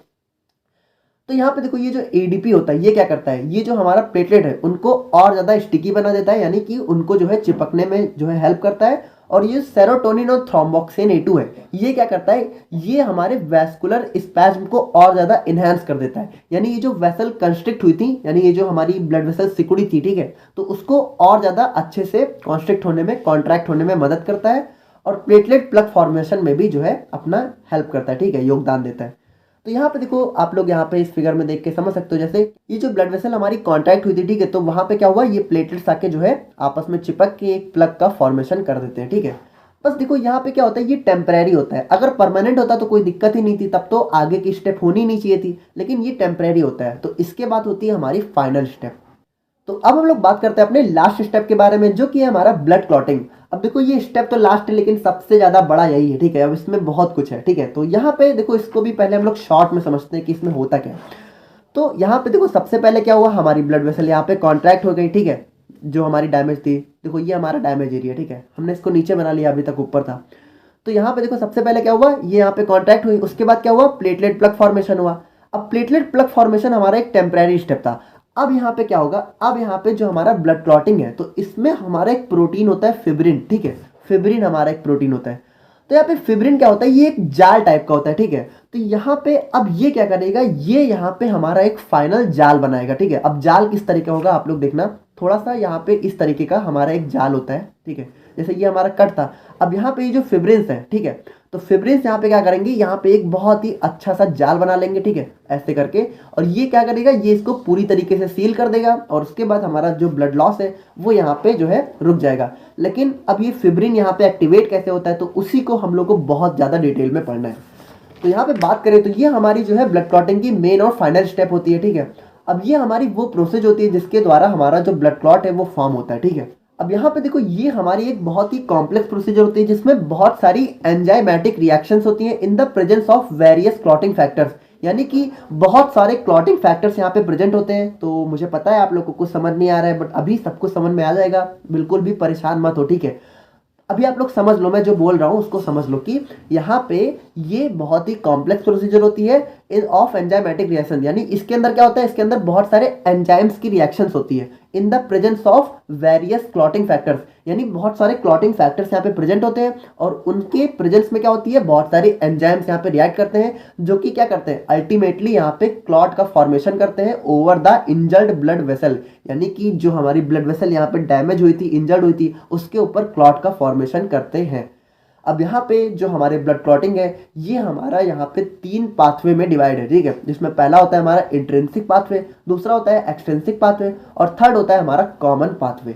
तो यहाँ पे देखो ये जो एडीपी होता है ये क्या करता है, ये जो हमारा प्लेटलेट है उनको और ज़्यादा स्टिकी बना देता है, यानी कि उनको जो है चिपकने में जो है हेल्प करता है। और ये सेरोटोनिन और थ्रोम्बोक्सिन ए2 है, ये क्या करता है, ये हमारे वेस्कुलर स्पैज्म को और ज़्यादा इन्हेंस कर देता है, यानी ये जो वेसल कंस्ट्रिक्ट हुई थी, यानी ये जो हमारी ब्लड वेसल सिकुड़ी थी, ठीक है, तो उसको और ज़्यादा अच्छे से कॉन्स्ट्रिक्ट होने में, कॉन्ट्रैक्ट होने में मदद करता है। और प्लेटलेट प्लग फॉर्मेशन में भी जो है अपना हेल्प करता है, ठीक है, योगदान देता है। तो यहाँ पे देखो आप लोग यहाँ पे इस फिगर में देख के समझ सकते हो, जैसे ये जो ब्लड वेसल हमारी कांटेक्ट हुई थी, ठीक है, तो वहाँ पे क्या हुआ, ये प्लेटलेट्स आके जो है आपस में चिपक के एक प्लग का फॉर्मेशन कर देते हैं, ठीक है। बस देखो यहाँ पे क्या होता है, ये टेम्परेरी होता है, अगर परमानेंट होता तो कोई दिक्कत ही नहीं थी, तब तो आगे की स्टेप होनी नहीं चाहिए थी, लेकिन ये टेम्परेरी होता है। तो इसके बाद होती है हमारी फाइनल स्टेप। तो अब हम लोग बात करते हैं अपने लास्ट स्टेप के बारे में, जो कि है हमारा ब्लड क्लॉटिंग। अब देखो ये स्टेप तो लास्ट है लेकिन सबसे ज़्यादा बड़ा यही है, ठीक है। अब इसमें बहुत कुछ है, ठीक है। तो यहाँ पे देखो इसको भी पहले हम लोग शॉर्ट में समझते हैं कि इसमें होता क्या है। तो यहाँ पे देखो सबसे पहले क्या हुआ, हमारी ब्लड वेसल यहाँ पे कॉन्ट्रैक्ट हो गई, ठीक है, जो हमारी डैमेज थी। देखो ये हमारा डैमेज एरिया, ठीक है, हमने इसको नीचे बना लिया, अभी तक ऊपर था। तो यहाँ पे देखो सबसे पहले क्या हुआ, ये यहाँ पे कॉन्ट्रैक्ट हुई, उसके बाद क्या हुआ, प्लेटलेट प्लग फॉर्मेशन हुआ। अब प्लेटलेट प्लग फॉर्मेशन हमारा एक टेम्परेरी स्टेप था। अब यहाँ पे क्या होगा, अब यहाँ पे जो हमारा ब्लड क्लॉटिंग है, तो इसमें हमारा एक प्रोटीन होता है फिब्रिन, ठीक है, फिब्रिन हमारा एक प्रोटीन होता है। तो यहाँ पे फिब्रिन क्या होता है, ये एक जाल टाइप का होता है, ठीक है। तो यहाँ पे अब ये क्या करेगा, ये यहाँ पे हमारा एक फाइनल जाल बनाएगा, ठीक है। अब जाल किस तरीके होगा आप लोग देखना, थोड़ा सा यहाँ पे इस तरीके का हमारा एक जाल होता है, ठीक है, जैसे ये हमारा कट था। अब यहाँ पे ये जो फिब्रिन्स है, ठीक है, तो फिब्रिन्स यहाँ पे क्या करेंगे, यहाँ पे एक बहुत ही अच्छा सा जाल बना लेंगे, ठीक है, ऐसे करके। और ये क्या करेगा, ये इसको पूरी तरीके से सील कर देगा और उसके बाद हमारा जो ब्लड लॉस है वो यहाँ पे जो है रुक जाएगा। लेकिन अब ये फिब्रिन यहाँ पे एक्टिवेट कैसे होता है, तो उसी को हम लोग को बहुत ज़्यादा डिटेल में पढ़ना है। तो यहाँ पे बात करें तो ये हमारी जो है ब्लड क्लॉटिंग की मेन और फाइनल स्टेप होती है, ठीक है। अब ये हमारी वो प्रोसेस होती है जिसके द्वारा हमारा जो ब्लड क्लॉट है वो फॉर्म होता है, ठीक है। अब यहाँ पे देखो, ये हमारी एक बहुत ही कॉम्प्लेक्स प्रोसीजर होती है जिसमें बहुत सारी एंजाइमेटिक रिएक्शंस होती हैं in the presence of various clotting factors, यानी कि बहुत सारे क्लॉटिंग फैक्टर्स यहाँ पे प्रेजेंट होते हैं। तो मुझे पता है आप लोगों को कुछ समझ नहीं आ रहा है, बट अभी सब कुछ समझ में आ जाएगा, बिल्कुल भी परेशान मत हो, ठीक है। अभी आप लोग समझ लो, मैं जो बोल रहा हूँ उसको समझ लो कि यहाँ पे ये बहुत ही कॉम्प्लेक्स प्रोसीजर होती है इन ऑफ एंजाइमेटिक रिएक्शन, यानी इसके अंदर क्या होता है, इसके अंदर बहुत सारे एंजाइम्स की रिएक्शंस होती है in the presence of various clotting factors, यानी बहुत सारे क्लॉटिंग फैक्टर्स यहाँ पे प्रेजेंट होते हैं और उनके प्रेजेंस में क्या होती है, बहुत सारे एंजाइम्स यहाँ पे रिएक्ट करते हैं जो कि क्या करते हैं, अल्टीमेटली यहाँ पे क्लॉट का फॉर्मेशन करते हैं over the injured blood vessel, यानी कि जो हमारी ब्लड वेसल यहाँ पे डैमेज हुई थी, इंजर्ड हुई थी, उसके ऊपर क्लॉट का फॉर्मेशन करते हैं। अब यहाँ पे जो हमारे ब्लड क्लॉटिंग है ये हमारा यहाँ पे 3 पाथवे में डिवाइड है, ठीक है, जिसमें पहला होता है हमारा इंट्रिंसिक पाथवे, दूसरा होता है एक्सट्रिंसिक पाथवे और थर्ड होता है हमारा कॉमन पाथवे।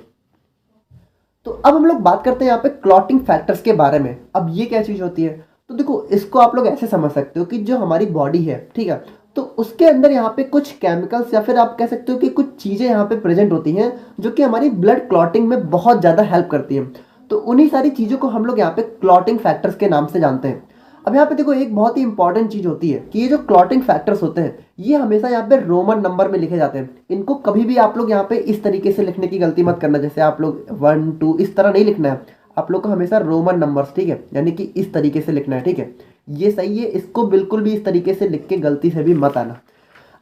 तो अब हम लोग बात करते हैं यहाँ पे क्लॉटिंग फैक्टर्स के बारे में। अब ये क्या चीज़ होती है, तो देखो इसको आप लोग ऐसे समझ सकते हो कि जो हमारी बॉडी है, ठीक है, तो उसके अंदर यहाँ पे कुछ केमिकल्स या फिर आप कह सकते हो कि कुछ चीज़ें यहाँ पे प्रेजेंट होती हैं जो कि हमारी ब्लड क्लॉटिंग में बहुत ज़्यादा हेल्प करती हैं। तो उन्हीं सारी चीज़ों को हम लोग यहाँ पे क्लॉटिंग फैक्टर्स के नाम से जानते हैं। अब यहाँ पे देखो एक बहुत ही इंपॉर्टेंट चीज़ होती है कि ये जो क्लॉटिंग फैक्टर्स होते हैं ये हमेशा यहाँ पे रोमन नंबर में लिखे जाते हैं। इनको कभी भी आप लोग यहाँ पे इस तरीके से लिखने की गलती मत करना, जैसे आप लोग 1 2 इस तरह नहीं लिखना है, आप लोग को हमेशा रोमन नंबर्स, ठीक है, यानी कि इस तरीके से लिखना है, ठीक है, ये सही है। इसको बिल्कुल भी इस तरीके से लिख के गलती से भी मत आना।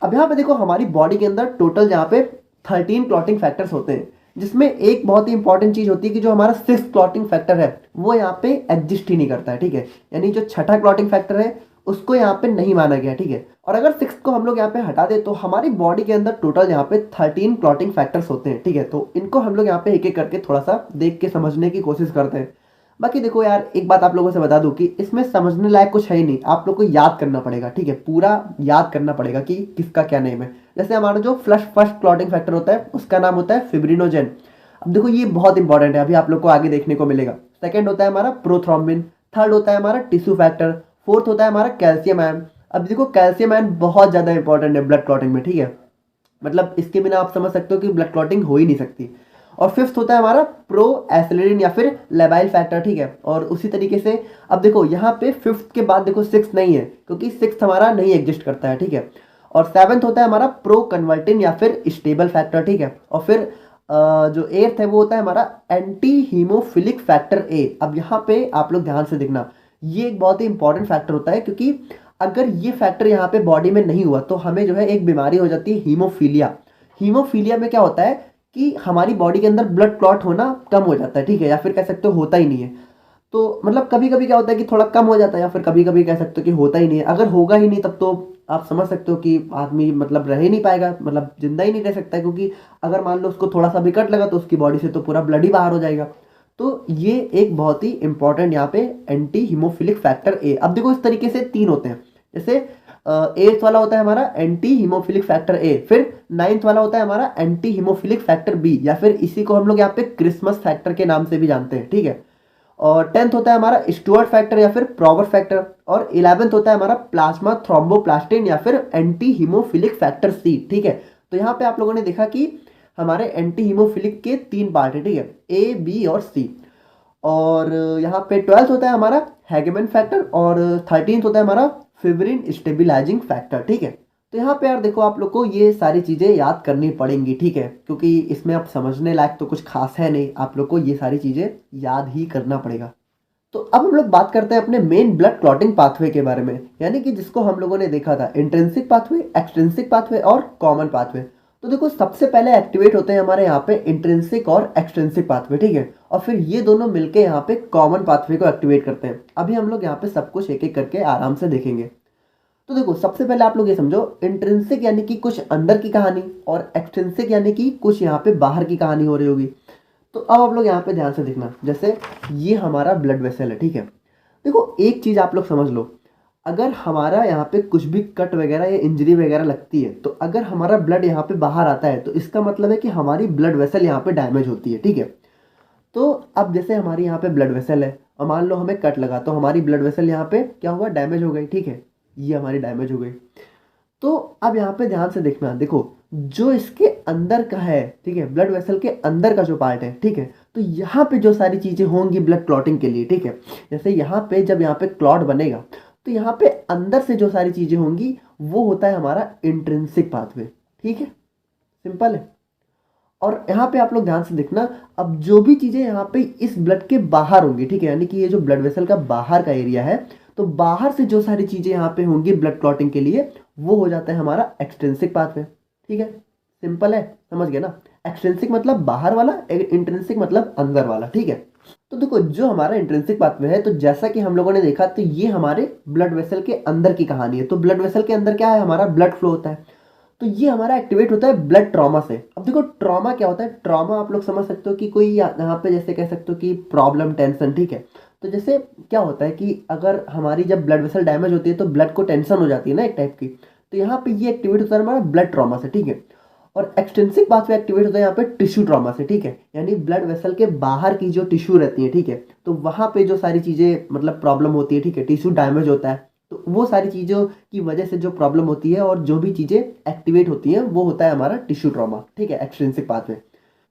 अब यहाँ पे देखो हमारी बॉडी के अंदर टोटल यहाँ पे 13 क्लॉटिंग फैक्टर्स होते हैं, जिसमें एक बहुत ही इंपॉर्टेंट चीज होती है कि जो हमारा 6th क्लॉटिंग फैक्टर है वो यहाँ पे एग्जिस्ट ही नहीं करता है, ठीक है, यानी जो छठा क्लॉटिंग फैक्टर है उसको यहाँ पे नहीं माना गया, ठीक है। और अगर 6th को हम लोग यहाँ पे हटा दे तो हमारी बॉडी के अंदर टोटल यहाँ पे 13 क्लॉटिंग फैक्टर्स होते हैं, ठीक है। तो इनको हम लोग यहाँ पे एक एक करके थोड़ा सा देख के समझने की कोशिश करते हैं। बाकी देखो यार, एक बात आप लोगों से बता दूं कि इसमें समझने लायक कुछ है ही नहीं, आप लोग को याद करना पड़ेगा, ठीक है, पूरा याद करना पड़ेगा कि किसका क्या नेम है। जैसे हमारा जो फर्स्ट क्लॉटिंग फैक्टर होता है उसका नाम होता है फिब्रिनोजेन। अब देखो ये बहुत इंपॉर्टेंट है, अभी आप लोग को आगे देखने को मिलेगा। सेकंड होता है हमारा प्रोथ्रोम्बिन, थर्ड होता है हमारा टिश्यू फैक्टर, फोर्थ होता है हमारा कैल्शियम आयन। अब देखो कैल्शियम आयन बहुत ज़्यादा इंपॉर्टेंट है ब्लड क्लॉटिंग में, ठीक है, मतलब इसके बिना आप समझ सकते हो कि ब्लड क्लॉटिंग हो ही नहीं सकती। और फिफ्थ होता है हमारा प्रो एसिलिन या फिर लेबाइल फैक्टर, ठीक है। और उसी तरीके से अब देखो यहाँ पे फिफ्थ के बाद देखो 6 नहीं है क्योंकि 6 हमारा नहीं एग्जिस्ट करता है, ठीक है। और 7th होता है हमारा प्रो कन्वर्टिन या फिर स्टेबल फैक्टर, ठीक है। और फिर जो 8th है वो होता है हमारा एंटी हीमोफिलिक फैक्टर ए। अब यहाँ पे आप लोग ध्यान से देखना, ये एक बहुत ही इंपॉर्टेंट फैक्टर होता है क्योंकि अगर ये फैक्टर यहाँ पे बॉडी में नहीं हुआ तो हमें जो है एक बीमारी हो जाती है हीमोफीलिया। हीमोफीलिया में क्या होता है कि हमारी बॉडी के अंदर ब्लड क्लॉट होना कम हो जाता है, ठीक है, या फिर कह सकते हो होता ही नहीं है। तो मतलब कभी कभी क्या होता है कि थोड़ा कम हो जाता है या फिर कभी कभी कह सकते हो कि होता ही नहीं है। अगर होगा ही नहीं तब तो आप समझ सकते हो कि आदमी मतलब रह ही नहीं पाएगा, मतलब जिंदा ही नहीं रह सकता है, क्योंकि अगर मान लो उसको थोड़ा सा भी कट लगा तो उसकी बॉडी से तो पूरा ब्लड ही बाहर हो जाएगा। तो ये एक बहुत ही इंपॉर्टेंट यहाँ पे एंटी हीमोफिलिक फैक्टर ए। अब देखो इस तरीके से 3 होते हैं, जैसे 8th वाला होता है हमारा एंटी हीमोफिलिक फैक्टर ए, फिर 9th वाला होता है हमारा एंटी हीमोफिलिक फैक्टर बी या फिर इसी को हम लोग यहाँ पे क्रिसमस फैक्टर के नाम से भी जानते हैं, ठीक है। और 10th होता है हमारा स्टुअर्ट फैक्टर या फिर प्रॉवर फैक्टर। और 11th होता है हमारा प्लाज्मा थ्रोम्बोप्लास्टिन या फिर एंटी हीमोफिलिक फैक्टर सी, ठीक है। तो यहाँ पे आप लोगों ने देखा कि हमारे एंटी हीमोफिलिक के 3 पार्ट है, ठीक है, ए बी और सी। और यहाँ पे 12th होता है हमारा हैगेमैन फैक्टर और 13th होता है हमारा फिब्रिन स्टेबिलाइजिंग फैक्टर, ठीक है। तो यहाँ पे यार देखो आप लोग को ये सारी चीज़ें याद करनी पड़ेंगी, ठीक है, क्योंकि इसमें आप समझने लायक तो कुछ खास है नहीं, आप लोग को ये सारी चीज़ें याद ही करना पड़ेगा। तो अब हम लोग बात करते हैं अपने मेन ब्लड क्लॉटिंग पाथवे के बारे में, यानी कि जिसको हम लोगों ने देखा था इंट्रिंसिक पाथवे, एक्सट्रिंसिक पाथवे और कॉमन पाथवे। तो देखो सबसे पहले एक्टिवेट होते हैं हमारे यहाँ पे इंट्रिंसिक और एक्सट्रिंसिक पाथवे, ठीक है, और फिर ये दोनों मिलके यहाँ पे कॉमन पाथवे को एक्टिवेट करते हैं। अभी हम लोग यहाँ पे सब कुछ एक एक करके आराम से देखेंगे। तो देखो सबसे पहले आप लोग ये समझो, इंट्रिंसिक यानी कि कुछ अंदर की कहानी और एक्सट्रिंसिक यानी कि कुछ यहाँ पे बाहर की कहानी हो रही होगी। तो अब आप लोग यहाँ पे ध्यान से देखना, जैसे ये हमारा ब्लड वेसल है, ठीक है। देखो एक चीज़ आप लोग समझ लो, अगर हमारा यहाँ पे कुछ भी कट वगैरह या इंजरी वगैरह लगती है, तो अगर हमारा ब्लड यहाँ पे बाहर आता है तो इसका मतलब है कि हमारी ब्लड वेसल यहाँ पे डैमेज होती है, ठीक है। तो अब जैसे हमारी यहाँ पे ब्लड वेसल है और मान लो हमें कट लगा, तो हमारी ब्लड वेसल यहाँ पे क्या हुआ, डैमेज हो गई, ठीक है, ये हमारी डैमेज हो गई। तो अब यहाँ पे ध्यान से देखना, देखो जो इसके अंदर का है, ठीक है, ब्लड वेसल के अंदर का जो पार्ट है, ठीक है, तो यहाँ पे जो सारी चीज़ें होंगी ब्लड क्लॉटिंग के लिए, ठीक है, जैसे यहाँ पे जब यहाँ पे क्लॉट बनेगा तो यहाँ पे अंदर से जो सारी चीज़ें होंगी वो होता है हमारा इंट्रिंसिक पाथवे, ठीक है, सिंपल है। और यहाँ पे आप लोग ध्यान से देखना, अब जो भी चीज़ें यहाँ पे इस ब्लड के बाहर होंगी, ठीक है, यानी कि ये जो ब्लड वेसल का बाहर का एरिया है, तो बाहर से जो सारी चीज़ें यहाँ पे होंगी ब्लड क्लॉटिंग के लिए, वो हो जाता है हमारा एक्सट्रिंसिक पाथवे, ठीक है, सिंपल है, समझ गए ना। एक्सट्रिंसिक मतलब बाहर वाला, इंट्रिंसिक मतलब अंदर वाला, ठीक है। तो देखो जो हमारा इंट्रिंसिक पाथवे है, तो जैसा कि हम लोगों ने देखा, तो ये हमारे ब्लड वेसल के अंदर की कहानी है। तो ब्लड वेसल के अंदर क्या है, हमारा ब्लड फ्लो होता है, तो ये हमारा एक्टिवेट होता है ब्लड ट्रॉमा से। अब देखो ट्रॉमा क्या होता है, ट्रॉमा आप लोग समझ सकते हो कि कोई यहाँ पे जैसे कह सकते हो कि प्रॉब्लम, टेंशन, ठीक है। तो जैसे क्या होता है कि अगर हमारी जब ब्लड वेसल डैमेज होती है तो ब्लड को टेंशन हो जाती है ना एक टाइप की, तो यहाँ पे ये एक्टिवेट होता है हमारा ब्लड ट्रॉमा से, ठीक है। और एक्सटेंसिव पाथवे एक्टिवेट होता है यहाँ पे टिश्यू ट्रॉमा से, ठीक है, यानी ब्लड वेसल के बाहर की जो टिश्यू रहती है, ठीक है, तो वहाँ पे जो सारी चीज़ें मतलब प्रॉब्लम होती है, ठीक है, टिश्यू डैमेज होता है, तो वो सारी चीज़ों की वजह से जो प्रॉब्लम होती है और जो भी चीज़ें एक्टिवेट होती हैं वो होता है हमारा टिश्यू ट्रॉमा, ठीक है, एक्सट्रिंसिक पाथवे।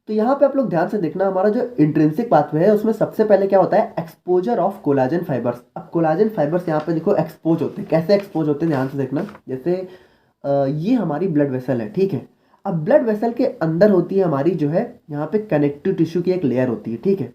तो यहाँ पे आप लोग ध्यान से देखना, हमारा जो इंट्रिंसिक पाथवे है उसमें सबसे पहले क्या होता है, एक्सपोजर ऑफ कोलाजन फाइबर्स। अब कोलाजन फाइबर्स यहाँ पे देखो एक्सपोज होते हैं, कैसे एक्सपोज होते हैं ध्यान से देखना। जैसे ये हमारी ब्लड वेसल है, ठीक है, अब ब्लड वेसल के अंदर होती है हमारी जो है यहाँ पे कनेक्टिव टिश्यू की एक लेयर होती है, ठीक है।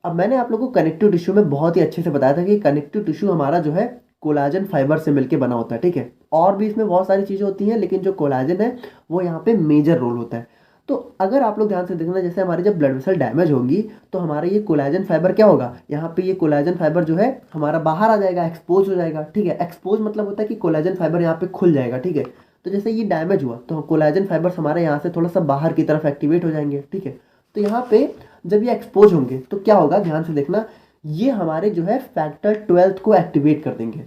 अब मैंने आप लोगों को कनेक्टिव टिश्यू में बहुत ही अच्छे से बताया था कि कनेक्टिव टिश्यू हमारा जो है कोलाजन फाइबर से मिलकर बना होता है, ठीक है, और भी इसमें बहुत सारी चीज़ें होती हैं, लेकिन जो कोलाजन है वो यहाँ पे मेजर रोल होता है। तो अगर आप लोग ध्यान से देखना, जैसे हमारी जब ब्लड वेसल डैमेज होगी तो हमारा ये कोलाजन फाइबर क्या होगा, यहाँ पे ये कोलाजन फाइबर जो है हमारा बाहर आ जाएगा, एक्सपोज हो जाएगा, ठीक है। एक्सपोज मतलब होता है कि कोलाजन फाइबर यहाँ पे खुल जाएगा, ठीक है। तो जैसे ये डैमेज हुआ तो कोलाजन फाइबर्स हमारे यहाँ से थोड़ा सा बाहर की तरफ एक्टिवेट हो जाएंगे, ठीक है। तो यहाँ पे जब ये एक्सपोज होंगे तो क्या होगा, ध्यान से देखना, ये हमारे जो है फैक्टर 12 को एक्टिवेट कर देंगे।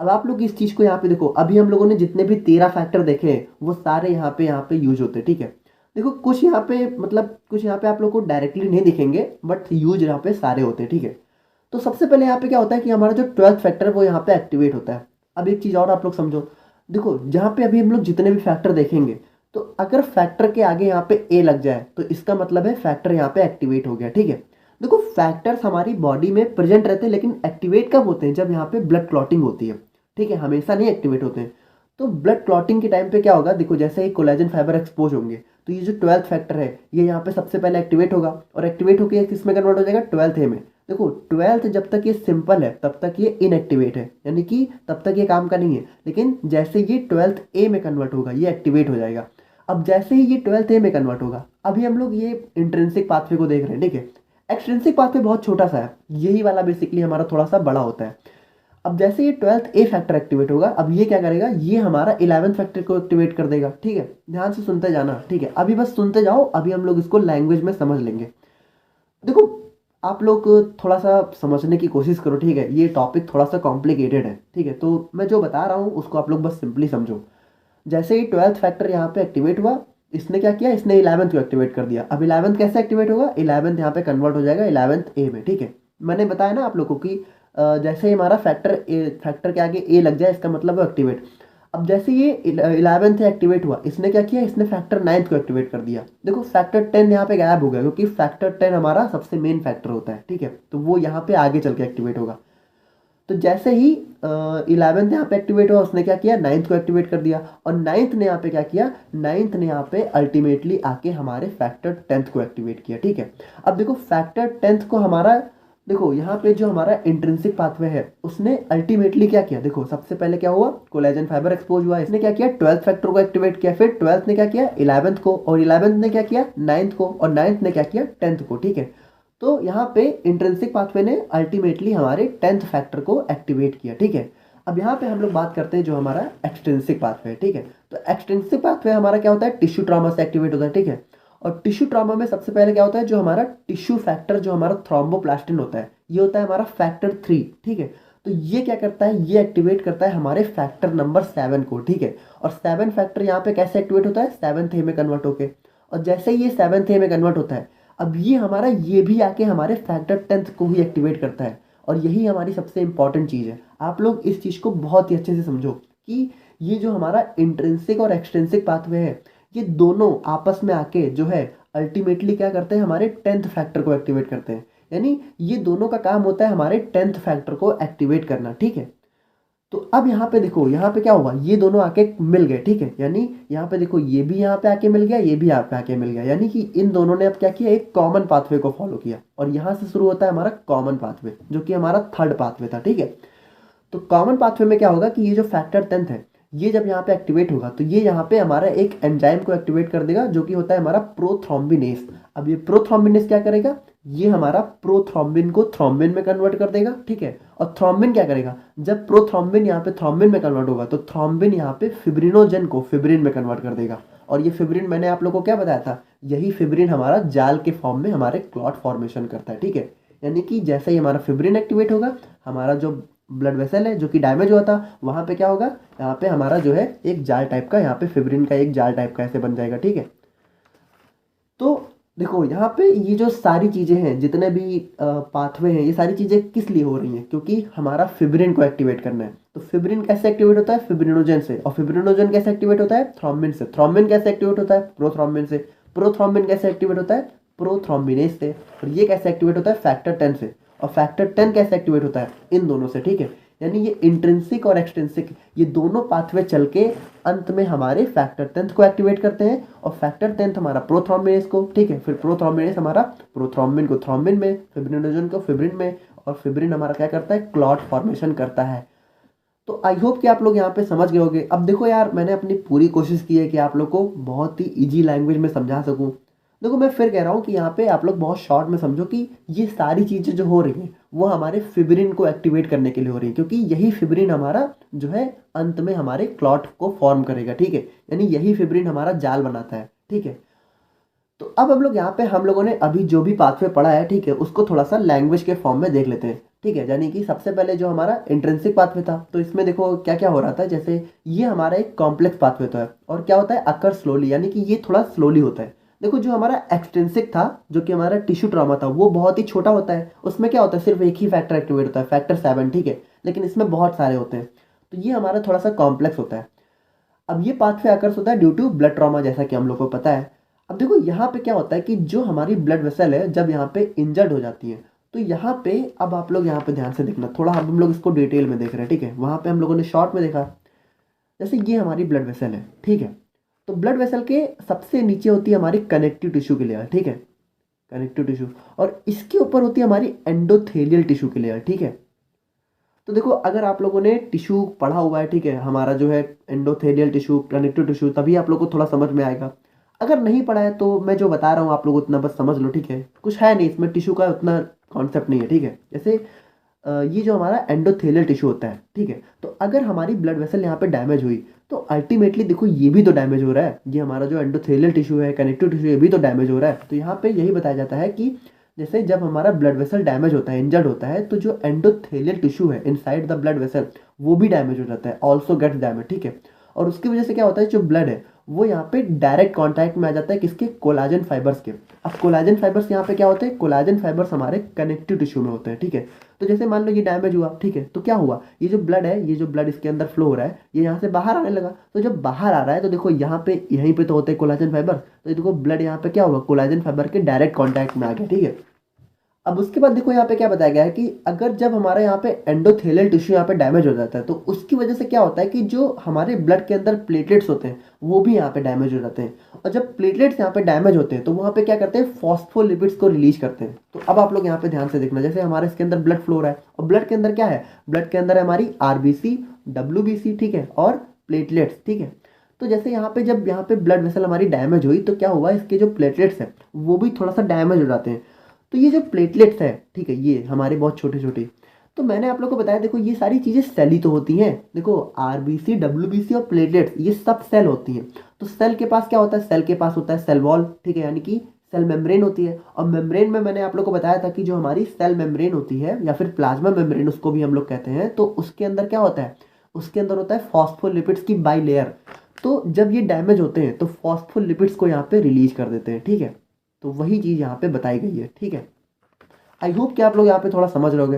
अब आप लोग इस चीज़ को यहाँ पे देखो, अभी हम लोगों ने जितने भी 13 फैक्टर देखे हैं वो सारे यहाँ पे यूज होते हैं, ठीक है। देखो कुछ यहाँ पे मतलब कुछ यहाँ पे आप लोग को डायरेक्टली नहीं दिखेंगे, बट यूज यहाँ पे सारे होते हैं, ठीक है। तो सबसे पहले यहाँ पे क्या होता है कि हमारा जो 12th फैक्टर है वो यहाँ पे एक्टिवेट होता है। अब एक चीज़ और आप लोग समझो, देखो जहाँ पे अभी हम लोग जितने भी फैक्टर देखेंगे, तो अगर फैक्टर के आगे यहाँ पे ए लग जाए तो इसका मतलब है फैक्टर यहाँ पे एक्टिवेट हो गया, ठीक है। देखो फैक्टर्स हमारी बॉडी में प्रेजेंट रहते हैं, लेकिन एक्टिवेट कब होते हैं, जब यहाँ पे ब्लड क्लॉटिंग होती है, ठीक है, हमेशा नहीं एक्टिवेट होते हैं। तो ब्लड क्लॉटिंग के टाइम पे क्या होगा, देखो जैसे ही कोलेजन फाइबर एक्सपोज होंगे तो ये जो 12th फैक्टर है ये यहाँ पे सबसे पहले एक्टिवेट होगा, और एक्टिवेट होकर किस में कन्वर्ट हो जाएगा, 12th ए में। देखो 12th जब तक ये सिंपल है तब तक ये इनएक्टिवेट है, यानी कि तब तक ये काम का नहीं है, लेकिन जैसे ये 12th ए में कन्वर्ट होगा ये एक्टिवेट हो जाएगा। अब जैसे ही ये 12th ए में कन्वर्ट होगा, अभी हम लोग ये इंट्रिंसिक पाथवे को देख रहे हैं, ठीक है। एक्सट्रिंसिक पाथवे बहुत छोटा सा है, यही वाला बेसिकली हमारा थोड़ा सा बड़ा होता है। अब जैसे ये 12th ए फैक्टर एक्टिवेट होगा, अब ये क्या करेगा, ये हमारा 11th फैक्टर को एक्टिवेट कर देगा, ठीक है। ध्यान से सुनते जाना, ठीक है, अभी बस सुनते जाओ, अभी हम लोग इसको लैंग्वेज में समझ लेंगे। देखो आप लोग थोड़ा सा समझने की कोशिश करो, ठीक है, ये टॉपिक थोड़ा सा कॉम्प्लिकेटेड है, ठीक है, तो मैं जो बता रहा हूँ उसको आप लोग बस सिंपली समझो। जैसे ही 12th फैक्टर यहाँ पे एक्टिवेट हुआ, इसने क्या किया, इसने 11th को एक्टिवेट कर दिया। अब 11th कैसे एक्टिवेट होगा, 11th यहाँ पे कन्वर्ट हो जाएगा 11th ए में, ठीक है। मैंने बताया ना आप लोगों को कि जैसे ही हमारा फैक्टर के आगे ए लग जाए इसका मतलब वो एक्टिवेट। अब जैसे ये 11th एक्टिवेट हुआ, इसने क्या किया, इसने फैक्टर 9th को एक्टिवेट कर दिया। देखो फैक्टर 10 यहाँ पे गायब हो गया, क्योंकि फैक्टर 10 हमारा सबसे मेन फैक्टर होता है, ठीक है, तो वो यहाँ पे आगे चल के एक्टिवेट होगा। तो जैसे ही 11th यहाँ पे एक्टिवेट हुआ, उसने क्या किया, 9th को एक्टिवेट कर दिया, और 9th ने यहाँ पे क्या किया, 9th ने यहाँ पे अल्टीमेटली आके हमारे फैक्टर 10th को एक्टिवेट किया, ठीक है। अब देखो फैक्टर 10th को हमारा, देखो यहाँ पे जो हमारा इंट्रिंसिक पाथवे है उसने अल्टीमेटली क्या किया, देखो सबसे पहले क्या हुआ, कोलेजन फाइबर एक्सपोज हुआ, इसने क्या किया, 12th फैक्टर को एक्टिवेट किया, फिर 12th ने क्या किया, 11th को, और 11th ने क्या किया, 9th को, और 9th ने क्या किया, 10th को, ठीक है। तो यहाँ पे इंट्रिंसिक पाथवे ने अल्टीमेटली हमारे 10th फैक्टर को एक्टिवेट किया, ठीक है। अब यहाँ पे हम लोग बात करते हैं जो हमारा एक्सट्रिंसिक पाथवे है, ठीक है। तो एक्सट्रिंसिक पाथवे हमारा क्या होता है, टिश्यू ट्रॉमा से एक्टिवेट होता है, ठीक है। और टिश्यू ट्रॉमा में सबसे पहले क्या होता है, जो हमारा टिश्यू फैक्टर जो हमारा थ्रोम्बोप्लास्टिन होता है, ये होता है हमारा फैक्टर 3, ठीक है। तो ये क्या करता है, ये एक्टिवेट करता है हमारे फैक्टर नंबर 7 को, ठीक है। और 7 फैक्टर यहाँ पे कैसे एक्टिवेट होता है, 7th ए में कन्वर्ट होके, और जैसे ही ये 7th ए में कन्वर्ट होता है, अब ये हमारा ये भी आके हमारे फैक्टर 10th को ही एक्टिवेट करता है। और यही हमारी सबसे इंपॉर्टेंट चीज़ है। आप लोग इस चीज़ को बहुत ही अच्छे से समझो कि ये जो हमारा इंट्रिंसिक और एक्सट्रिंसिक पाथवे है, ये दोनों आपस में आके जो है अल्टीमेटली क्या करते हैं, हमारे 10th फैक्टर को एक्टिवेट करते हैं। यानी ये दोनों का काम होता है हमारे 10th फैक्टर को एक्टिवेट करना, ठीक है। तो अब यहाँ पे देखो, यहाँ पे क्या हुआ, ये दोनों आके मिल गए, ठीक है। यानी यहाँ पे देखो, ये भी यहाँ पे आके मिल गया, ये भी यहाँ पे आके मिल गया, यानी कि इन दोनों ने अब क्या किया, एक कॉमन पाथवे को फॉलो किया। और यहाँ से शुरू होता है हमारा कॉमन पाथवे, जो कि हमारा थर्ड पाथवे था, ठीक है। तो कॉमन पाथवे में क्या होगा कि ये जो फैक्टर 10th है, ये जब यहाँ पे एक्टिवेट होगा तो ये यहाँ पे हमारा एक एंजाइम को एक्टिवेट कर देगा, जो कि होता है हमारा प्रोथ्रोम्बिनेस। अब ये प्रोथ्रोम्बिनेस क्या करेगा, ये हमारा प्रोथ्रोम्बिन को थ्रोम्बिन में कन्वर्ट कर देगा, ठीक है। और थ्रोम्बिन क्या करेगा, जब प्रोथ्रोम्बिन यहाँ पे थ्रोम्बिन में कन्वर्ट होगा तो थ्रोम्बिन यहाँ पे फिब्रिनोजन को फिब्रिन में कन्वर्ट कर देगा। और ये फिब्रिन मैंने आप लोगों को क्या बताया था, यही फिब्रिन हमारा जाल के फॉर्म में हमारे क्लॉट फॉर्मेशन करता है, ठीक है। यानी कि जैसे ही हमारा फिब्रिन एक्टिवेट होगा, हमारा जो ब्लड वेसल है जो कि डैमेज हुआ था, वहाँ पे क्या होगा, यहाँ पे हमारा जो है एक जाल टाइप का, यहाँ पे फिब्रिन का एक जाल टाइप का ऐसे बन जाएगा, ठीक है। तो देखो यहाँ पे ये जो सारी चीज़ें हैं, जितने भी पाथवे हैं, ये सारी चीज़ें किस लिए हो रही हैं, क्योंकि हमारा फिब्रिन को एक्टिवेट करना है। तो फिब्रिन कैसे एक्टिवेट होता है, फिब्रिनोजन से। और फिब्रिनोजन कैसे एक्टिवेट होता है, थ्रोम्बिन से। थ्रोम्बिन कैसे एक्टिवेट होता है, प्रोथ्रोम्बिन से। प्रोथ्रोम्बिन कैसे एक्टिवेट होता है, प्रोथ्रोम्बिनेज से। और ये कैसे एक्टिवेट होता है, फैक्टर 10 से। और फैक्टर 10 कैसे एक्टिवेट होता है, इन दोनों से, ठीक है। यानी ये इंट्रिंसिक और एक्सट्रिंसिक, ये दोनों पाथवे चल के अंत में हमारे फैक्टर 10th को एक्टिवेट करते हैं। और फैक्टर 10th हमारा प्रोथ्रोम्बिनेज को, ठीक है, फिर प्रोथ्रोम्बिनेज हमारा प्रोथ्रोम्बिन को थ्रोम्बिन में, फिब्रिनोजन को फिब्रिन में, और फिब्रिन हमारा क्या करता है, क्लॉट फॉर्मेशन करता है। तो आई होप कि आप लोग यहाँ पे समझ गए होंगे। अब देखो यार, मैंने अपनी पूरी कोशिश की है कि आप लोग को बहुत ही ईजी लैंग्वेज में समझा सकूँ। देखो मैं फिर कह रहा हूँ कि यहाँ पे आप लोग बहुत शॉर्ट में समझो कि ये सारी चीज़ें जो हो रही हैं वो हमारे फिब्रिन को एक्टिवेट करने के लिए हो रही है, क्योंकि यही फिब्रिन हमारा जो है अंत में हमारे क्लॉट को फॉर्म करेगा, ठीक है। यानी यही फिब्रिन हमारा जाल बनाता है, ठीक है। तो अब हम लोग यहाँ पे हम लोगों ने अभी जो भी पाथवे पढ़ा है, ठीक है, उसको थोड़ा सा लैंग्वेज के फॉर्म में देख लेते हैं, ठीक है। यानी कि सबसे पहले जो हमारा इंट्रिंसिक पाथवे था, तो इसमें देखो क्या क्या हो रहा था। जैसे ये हमारा एक कॉम्प्लेक्स पाथवे तो है, और क्या होता है, अकर स्लोली, यानी कि ये थोड़ा स्लोली होता है। देखो जो हमारा एक्सट्रिंसिक था, जो कि हमारा टिश्यू ट्रॉमा था, वो बहुत ही छोटा होता है। उसमें क्या होता है, सिर्फ एक ही फैक्टर एक्टिवेट होता है, फैक्टर 7, ठीक है। लेकिन इसमें बहुत सारे होते हैं, तो ये हमारा थोड़ा सा कॉम्प्लेक्स होता है। अब ये पाथवे अकर्स होता है ड्यू टू ब्लड ट्रॉमा, जैसा कि हम लोग को पता है। अब देखो यहाँ पे क्या होता है कि जो हमारी ब्लड वेसल है, जब यहाँ पे इंजर्ड हो जाती है, तो यहाँ पे अब आप लोग यहाँ पे ध्यान से देखना, थोड़ा हम लोग इसको डिटेल में देख रहे हैं, ठीक है। वहाँ पे हम लोगों ने शॉर्ट में देखा, जैसे ये हमारी ब्लड वेसल है, ठीक है। तो ब्लड वेसल के सबसे नीचे होती है हमारी कनेक्टिव टिश्यू की लेयर, ठीक है, कनेक्टिव टिश्यू। और इसके ऊपर होती है हमारी एंडोथेलियल टिश्यू की लेयर, ठीक है। तो देखो अगर आप लोगों ने टिश्यू पढ़ा हुआ है, ठीक है, हमारा जो है एंडोथेलियल टिश्यू, कनेक्टिव टिश्यू, तभी आप लोग को थोड़ा समझ में आएगा। अगर नहीं पढ़ा है तो मैं जो बता रहा हूँ आप लोग उतना बस समझ लो, ठीक है। कुछ है नहीं इसमें, टिश्यू का उतना कॉन्सेप्ट नहीं है, ठीक है। जैसे ये जो हमारा एंडोथेलियल टिश्यू होता है, ठीक है, तो अगर हमारी ब्लड वेसल यहाँ पे डैमेज हुई तो अल्टीमेटली देखो ये भी तो डैमेज हो रहा है। ये हमारा जो एंडोथेलियल टिश्यू है, कनेक्टिव टिश्यू, ये भी तो डैमेज हो रहा है। तो यहाँ पे यही बताया जाता है कि जैसे जब हमारा ब्लड वेसल डैमेज होता है, इंजर्ड होता है, तो जो एंडोथेलियल टिश्यू है इनसाइड द ब्लड वेसल, वो भी डैमेज हो जाता है, ऑल्सो गेट्स डैमेज, ठीक है। और उसकी वजह से क्या होता है, जो ब्लड है वो यहाँ पे डायरेक्ट कांटेक्ट में आ जाता है किसके, कोलाजन फाइबर्स के। अब कोलाजन फाइबर्स यहाँ पे क्या होते हैं, कोलाजन फाइबर्स हमारे कनेक्टिव टिश्यू में होते हैं, ठीक है। तो जैसे मान लो ये डैमेज हुआ, ठीक है, तो क्या हुआ, ये जो ब्लड है, ये जो ब्लड इसके अंदर फ्लो हो रहा है, ये यहाँ से बाहर आने लगा। तो जब बाहर आ रहा है तो देखो यहाँ पे, यहीं पे तो होते हैं कोलाजन फाइबर, तो ये देखो ब्लड यहाँ पे क्या होगा, कोलाजन फाइबर के डायरेक्ट कॉन्टैक्ट में आ गया, ठीक है। अब उसके बाद देखो यहाँ पे क्या बताया गया है कि अगर जब हमारे यहाँ पे एंडोथेलियल टिश्यू यहाँ पे डैमेज हो जाता है, तो उसकी वजह से क्या होता है कि जो हमारे ब्लड के अंदर प्लेटलेट्स होते हैं वो भी यहाँ पे डैमेज हो जाते हैं। और जब प्लेटलेट्स यहाँ पे डैमेज होते हैं तो वहाँ पे क्या करते हैं, फॉस्फोलिपिड्स को रिलीज करते हैं। तो अब आप लोग यहाँ पे ध्यान से देखना, जैसे हमारे इसके अंदर ब्लड फ्लो हो रहा है, और ब्लड के अंदर क्या है, ब्लड के अंदर है हमारी आरबीसी, डब्ल्यूबीसी, ठीक है, और प्लेटलेट्स, ठीक है। तो जैसे यहाँ पे जब यहाँ पे ब्लड वेसल हमारी डैमेज हुई तो क्या हुआ, इसके जो प्लेटलेट्स हैं वो भी थोड़ा सा डैमेज हो जाते हैं। तो ये जो प्लेटलेट्स है, ठीक है, ये हमारे बहुत छोटे छोटे, तो मैंने आप लोग को बताया, देखो ये सारी चीज़ें सेल ही तो होती हैं। देखो आरबीसी, डब्ल्यूबीसी और प्लेटलेट्स, ये सब सेल होती हैं। तो सेल के पास क्या होता है, सेल के पास होता है सेल वॉल, ठीक है, यानी कि सेल मेम्ब्रेन होती है। और मेम्ब्रेन में मैंने आप लोग को बताया था कि जो हमारी सेल मेम्ब्रेन होती है या फिर प्लाज्मा मेम्ब्रेन उसको भी हम लोग कहते हैं, तो उसके अंदर क्या होता है, उसके अंदर होता है फॉस्फोलिपिड्स की बाई लेयर। तो जब ये डैमेज होते हैं तो फॉस्फोलिपिड्स को यहाँ पे रिलीज कर देते हैं, ठीक है। तो वही चीज़ यहाँ पे बताई गई है, ठीक है। आई होप कि आप लोग यहाँ पे थोड़ा समझ रहे होगे।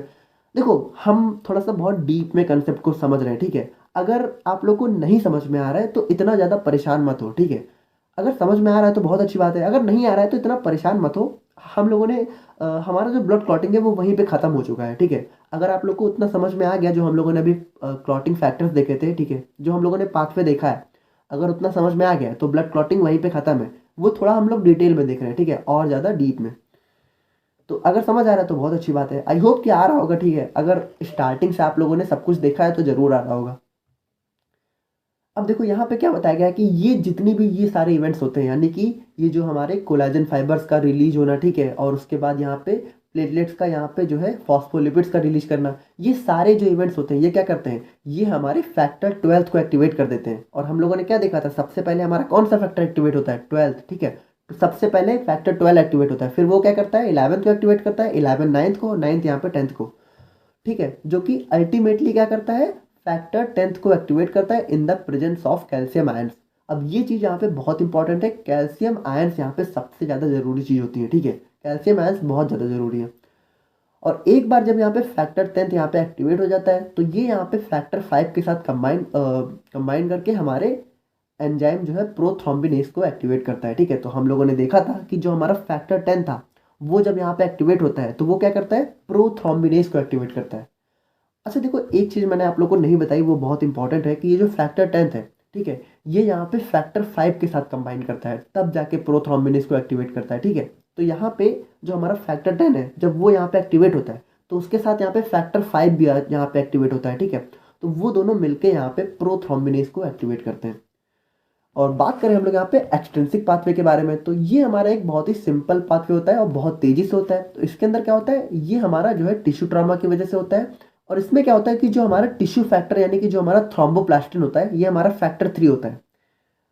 देखो हम थोड़ा सा बहुत डीप में कंसेप्ट को समझ रहे हैं, ठीक है। अगर आप लोग को नहीं समझ में आ रहा है तो इतना ज़्यादा परेशान मत हो, ठीक है। अगर समझ में आ रहा है तो बहुत अच्छी बात है, अगर नहीं आ रहा है तो इतना परेशान मत हो। हम लोगों ने हमारा जो ब्लड क्लॉटिंग है वो वहीं पे ख़त्म हो चुका है, ठीक है। अगर आप लोग को उतना समझ में आ गया जो हम लोगों ने अभी क्लॉटिंग फैक्टर्स देखे थे, ठीक है, जो हम लोगों ने पाथवे देखा है, अगर उतना समझ में आ गया है तो ब्लड क्लॉटिंग वहीं पे ख़त्म है। वो थोड़ा हम लोग डिटेल में देख रहे हैं, ठीक है, और ज़्यादा डीप में। तो अगर समझ आ रहा है तो बहुत अच्छी बात है। आई होप कि आ रहा होगा, ठीक है। अगर स्टार्टिंग से आप लोगों ने सब कुछ देखा है तो ज़रूर आ रहा होगा। अब देखो यहाँ पे क्या बताया गया है कि ये जितनी भी ये सारे इवेंट्स होते हैं, यानी कि ये जो हमारे कोलाजन फाइबर्स का रिलीज होना, ठीक है, और उसके बाद यहाँ पे प्लेटलेट्स का यहाँ पे जो है फॉस्फोलिपिड्स का रिलीज करना, ये सारे जो इवेंट्स होते हैं ये क्या करते हैं, ये हमारे फैक्टर 12 को एक्टिवेट कर देते हैं। और हम लोगों ने क्या देखा था, सबसे पहले हमारा कौन सा फैक्टर एक्टिवेट होता है, 12, ठीक है। तो सबसे पहले फैक्टर 12 एक्टिवेट होता है, फिर वो क्या करता है 11 को एक्टिवेट करता है, 11 9th को, 9th यहाँ पे 10th को, ठीक है, जो कि अल्टीमेटली क्या करता है, फैक्टर 10th को एक्टिवेट करता है in the presence of calcium ions. अब ये चीज़ यहाँ पे बहुत इंपॉर्टेंट है, कैल्शियम आयंस यहाँ पे सबसे ज़्यादा ज़रूरी चीज़ होती है, ठीक है। कैल्शियम आयंस बहुत ज़्यादा ज़रूरी है। और एक बार जब यहाँ पे फैक्टर 10th यहाँ पे एक्टिवेट हो जाता है तो ये यहाँ पे फैक्टर 5 के साथ कंबाइन करके हमारे एंजाइम जो है प्रोथ्रोम्बिनेस को एक्टिवेट करता है, ठीक है। तो हम लोगों ने देखा था कि जो हमारा फैक्टर 10 था वो जब यहाँ पे एक्टिवेट होता है तो वो क्या करता है, प्रोथ्रोम्बिनेस को एक्टिवेट करता है। अच्छा देखो, एक चीज़ मैंने आप लोग को नहीं बताई, वो बहुत इंपॉर्टेंट है कि ये जो फैक्टर 10th है, ठीक है, ये यहाँ पे फैक्टर 5 के साथ कंबाइन करता है, तब जाके प्रोथ्रोम्बिनेस को एक्टिवेट करता है, ठीक है। तो यहाँ पे जो हमारा फैक्टर 10 है जब वो यहाँ पे एक्टिवेट होता है तो उसके साथ यहाँ पे फैक्टर 5 भी यहाँ पे एक्टिवेट होता है, ठीक है। तो वो दोनों मिलके यहाँ पे प्रोथ्रोम्बिनेस को एक्टिवेट करते हैं। और बात करें हम लोग यहाँ पे एक्सट्रिंसिक पाथवे के बारे में, तो ये हमारा एक बहुत ही सिंपल पाथवे होता है और बहुत तेजी से होता है। तो इसके अंदर क्या होता है, ये हमारा जो है टिश्यू ट्रामा की वजह से होता है। और इसमें क्या होता है कि जो हमारा टिश्यू फैक्टर यानी कि जो हमारा थ्रोम्बोप्लास्टिन होता है ये हमारा फैक्टर 3 होता है।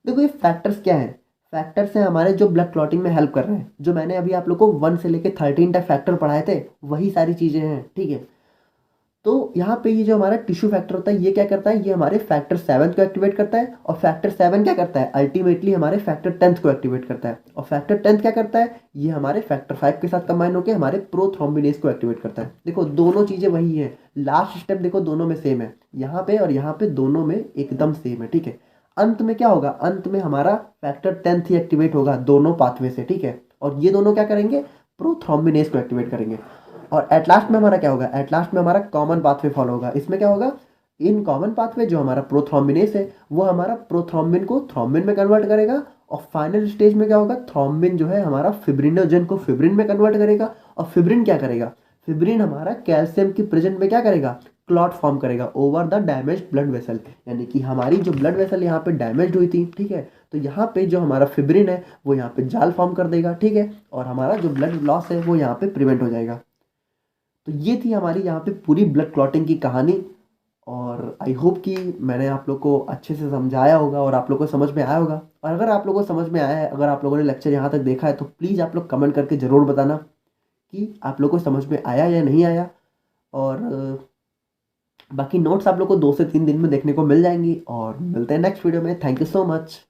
देखो ये फैक्टर्स क्या है, फैक्टर्स हैं हमारे जो ब्लड क्लॉटिंग में हेल्प कर रहे हैं, जो मैंने अभी आप लोग को 1 से लेकर 13 तक फैक्टर पढ़ाए थे वही सारी चीज़ें हैं, ठीक है। तो यहाँ पे ये जो हमारा टिश्यू फैक्टर होता है ये क्या करता है, ये हमारे फैक्टर 7 को एक्टिवेट करता है। और फैक्टर 7 क्या करता है, अल्टीमेटली हमारे फैक्टर 10th को एक्टिवेट करता है। और फैक्टर 10th क्या करता है, ये हमारे फैक्टर 5 के साथ कंबाइन होकर हमारे प्रोथ्रोम्बिनेस को एक्टिवेट करता है। देखो दोनों चीज़ें वही है, लास्ट स्टेप देखो दोनों में सेम है, यहाँ पे और यहाँ पे दोनों में एकदम सेम है, ठीक है। अंत में क्या होगा, अंत में हमारा फैक्टर 10th ही एक्टिवेट होगा दोनों पाथवे से, ठीक है। और ये दोनों क्या करेंगे, प्रोथ्रोम्बिनेस को एक्टिवेट करेंगे। और एट लास्ट में हमारा क्या होगा, एट लास्ट में हमारा कॉमन पाथवे फॉलो होगा। इसमें क्या होगा, इन कॉमन पाथवे जो हमारा प्रोथ्रोम्बिनेस है वो हमारा प्रोथ्रोम्बिन को थ्रोम्बिन में कन्वर्ट करेगा। और फाइनल स्टेज में क्या होगा, थ्रोम्बिन जो है हमारा फिब्रिनोजन को फिब्रिन में कन्वर्ट करेगा। और फिब्रिन क्या करेगा, फिब्रिन हमारा कैल्शियम की प्रेजेंट में क्या करेगा, क्लॉट फॉर्म करेगा over the damage blood vessel. यानी कि हमारी जो ब्लड वेसल यहाँ पे डैमेज हुई थी, ठीक है, तो यहाँ पे जो हमारा फिब्रिन है वो यहाँ पे जाल फॉर्म कर देगा, ठीक है। और हमारा जो ब्लड लॉस है वो यहाँ पे प्रिवेंट हो जाएगा। तो ये थी हमारी यहाँ पे पूरी ब्लड क्लॉटिंग की कहानी। और आई होप कि मैंने आप लोग को अच्छे से समझाया होगा और आप लोग को समझ में आया होगा। और अगर आप लोगों को समझ में आया है, अगर आप लोगों ने लेक्चर यहाँ तक देखा है तो प्लीज़ आप लोग कमेंट करके ज़रूर बताना कि आप लोग को समझ में आया या नहीं आया। और बाकी नोट्स आप लोग को 2 से 3 दिन में देखने को मिल जाएंगी। और मिलते हैं नेक्स्ट वीडियो में। Thank you so much.